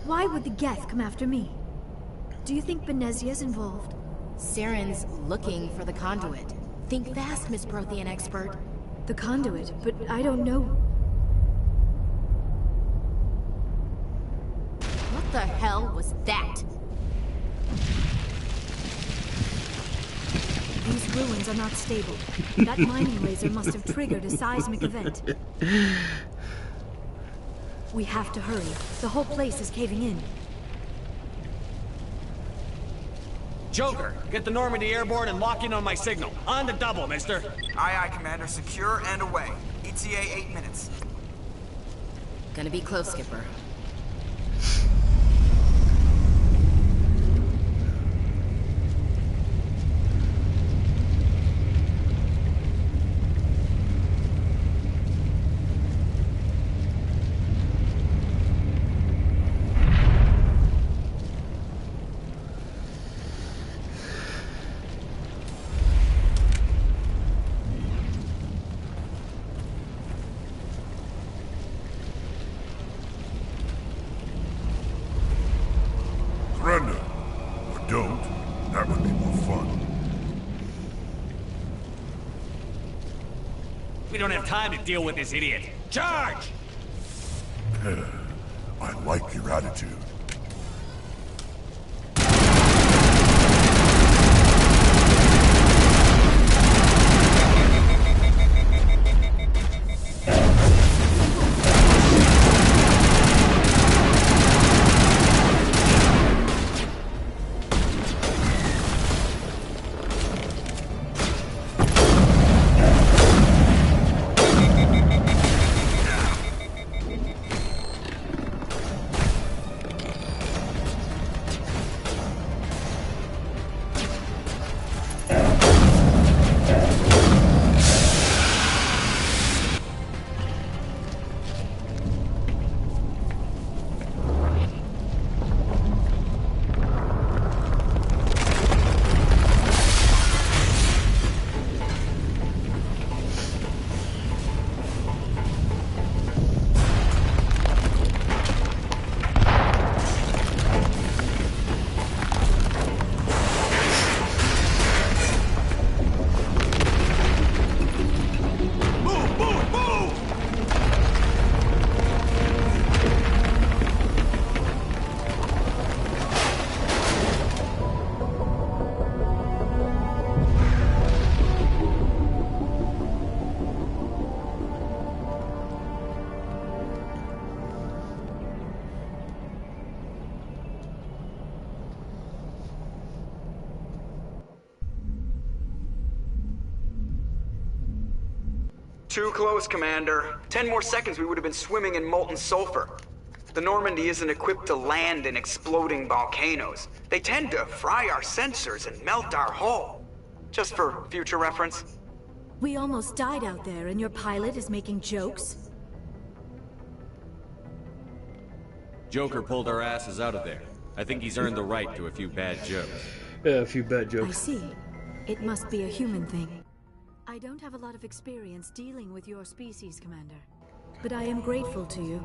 Why would the Geth come after me? Do you think Benezia's involved? Saren's looking for the conduit. Think fast, Miss Prothean expert. The conduit? But I don't know. What the hell was that? These ruins are not stable. That mining laser must have triggered a seismic event. We have to hurry. The whole place is caving in. Joker, get the Normandy airborne and lock in on my signal. On the double, mister. Aye, aye, Commander. Secure and away. ETA 8 minutes. Gonna be close, Skipper. Surrender. Or don't. That would be more fun. We don't have time to deal with this idiot. Charge! I like your attitude. Too close, Commander. 10 more seconds we would have been swimming in molten sulfur. The Normandy isn't equipped to land in exploding volcanoes. They tend to fry our sensors and melt our hull. Just for future reference. We almost died out there, and your pilot is making jokes? Joker pulled our asses out of there. I think he's earned the right to a few bad jokes. Yeah, a few bad jokes. I see. It must be a human thing. I don't have a lot of experience dealing with your species, Commander. But I am grateful to you.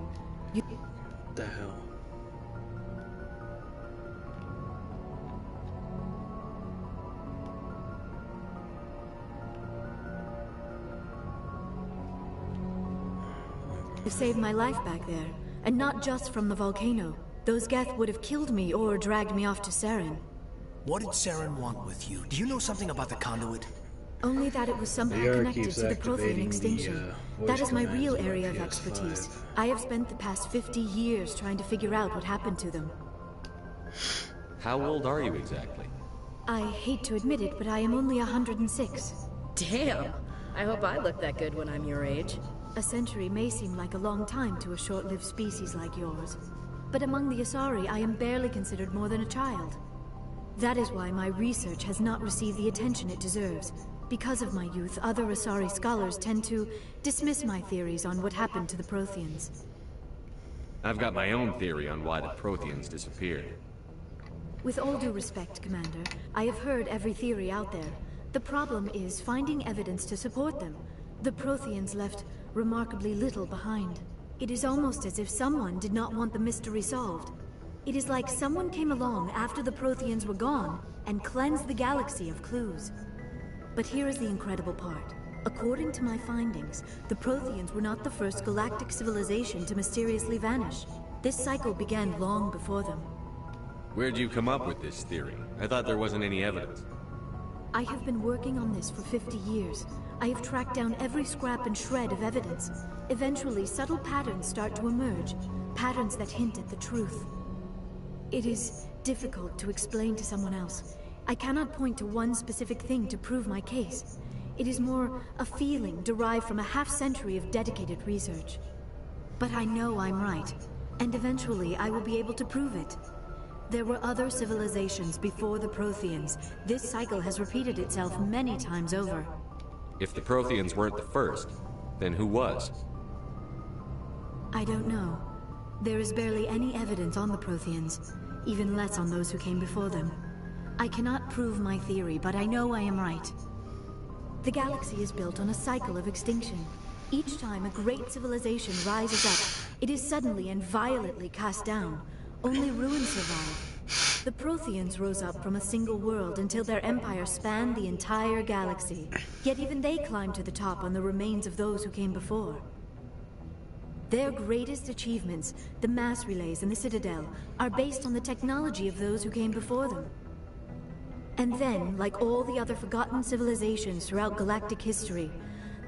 What the hell? You saved my life back there, and not just from the volcano. Those Geth would have killed me or dragged me off to Saren. What did Saren want with you? Do you know something about the conduit? Only that it was somehow connected to the Prothean extinction. That is my real area of expertise. I have spent the past 50 years trying to figure out what happened to them. How old are you exactly? I hate to admit it, but I am only 106. Damn! I hope I look that good when I'm your age. A century may seem like a long time to a short-lived species like yours. But among the Asari, I am barely considered more than a child. That is why my research has not received the attention it deserves. Because of my youth, other Asari scholars tend to dismiss my theories on what happened to the Protheans. I've got my own theory on why the Protheans disappeared. With all due respect, Commander, I have heard every theory out there. The problem is finding evidence to support them. The Protheans left remarkably little behind. It is almost as if someone did not want the mystery solved. It is like someone came along after the Protheans were gone and cleansed the galaxy of clues. But here is the incredible part. According to my findings, the Protheans were not the first galactic civilization to mysteriously vanish. This cycle began long before them. Where'd you come up with this theory? I thought there wasn't any evidence. I have been working on this for 50 years. I have tracked down every scrap and shred of evidence. Eventually, subtle patterns start to emerge. Patterns that hint at the truth. It is difficult to explain to someone else. I cannot point to one specific thing to prove my case. It is more a feeling derived from a half-century of dedicated research. But I know I'm right, and eventually I will be able to prove it. There were other civilizations before the Protheans. This cycle has repeated itself many times over. If the Protheans weren't the first, then who was? I don't know. There is barely any evidence on the Protheans, even less on those who came before them. I cannot prove my theory, but I know I am right. The galaxy is built on a cycle of extinction. Each time a great civilization rises up, it is suddenly and violently cast down. Only ruins survive. The Protheans rose up from a single world until their empire spanned the entire galaxy. Yet even they climbed to the top on the remains of those who came before. Their greatest achievements, the mass relays and the Citadel, are based on the technology of those who came before them. And then, like all the other forgotten civilizations throughout galactic history,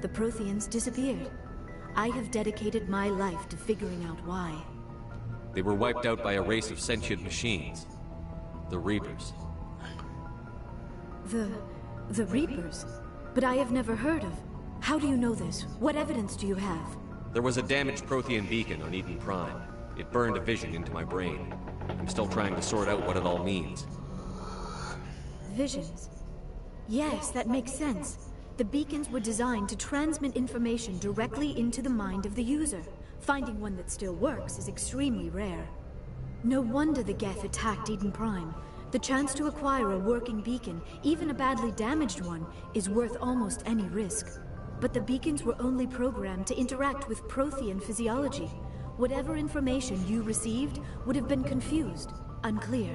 the Protheans disappeared. I have dedicated my life to figuring out why. They were wiped out by a race of sentient machines. The Reapers. The Reapers? But I have never heard of. How do you know this? What evidence do you have? There was a damaged Prothean beacon on Eden Prime. It burned a vision into my brain. I'm still trying to sort out what it all means. Visions? Yes, that makes sense. The beacons were designed to transmit information directly into the mind of the user. Finding one that still works is extremely rare. No wonder the Geth attacked Eden Prime. The chance to acquire a working beacon, even a badly damaged one, is worth almost any risk. But the beacons were only programmed to interact with Prothean physiology. Whatever information you received would have been confused, unclear.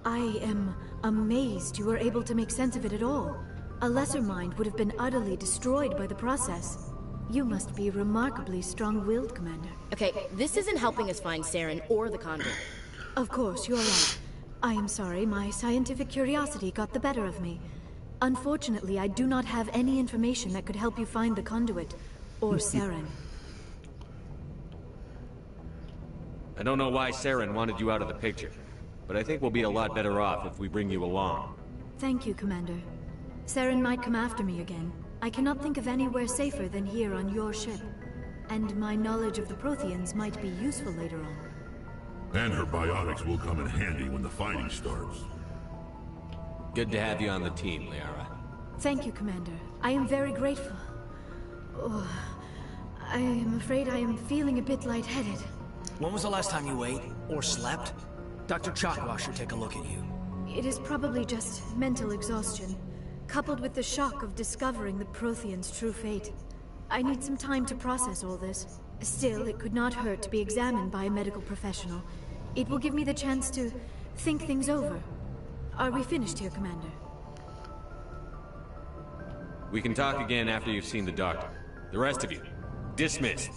I am amazed you were able to make sense of it at all. A lesser mind would have been utterly destroyed by the process. You must be remarkably strong-willed, Commander. Okay, this isn't helping us find Saren or the Conduit. Of course, you're right. I am sorry, my scientific curiosity got the better of me. Unfortunately, I do not have any information that could help you find the Conduit, or Saren. I don't know why Saren wanted you out of the picture, but I think we'll be a lot better off if we bring you along. Thank you, Commander. Saren might come after me again. I cannot think of anywhere safer than here on your ship. And my knowledge of the Protheans might be useful later on. And her biotics will come in handy when the fighting starts. Good to have you on the team, Liara. Thank you, Commander. I am very grateful. Oh, I am afraid I am feeling a bit lightheaded. When was the last time you ate or slept? Dr. Chakwa should take a look at you. It is probably just mental exhaustion, coupled with the shock of discovering the Protheans' true fate. I need some time to process all this. Still, it could not hurt to be examined by a medical professional. It will give me the chance to think things over. Are we finished here, Commander? We can talk again after you've seen the doctor. The rest of you, dismissed.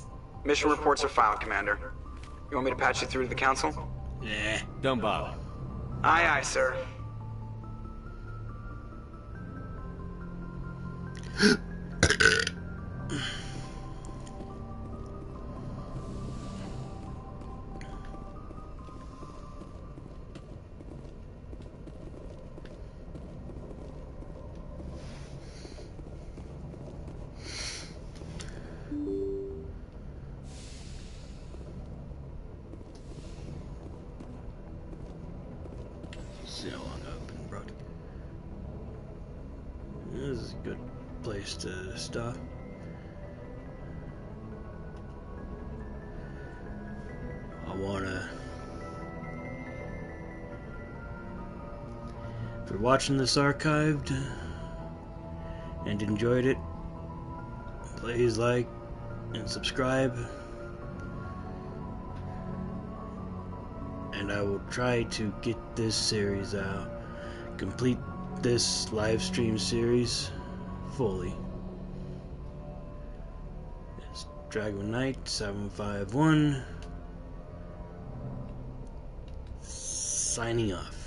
Mission reports are filed, Commander. You want me to patch you through to the Council? Yeah. Don't bother. Aye, aye, sir. See how long I've been brought. This is a good place to stop. If you're watching this archived and enjoyed it, please like and subscribe. And I will try to get this series out, complete this live stream series fully. It's Dragon Knight 751 signing off.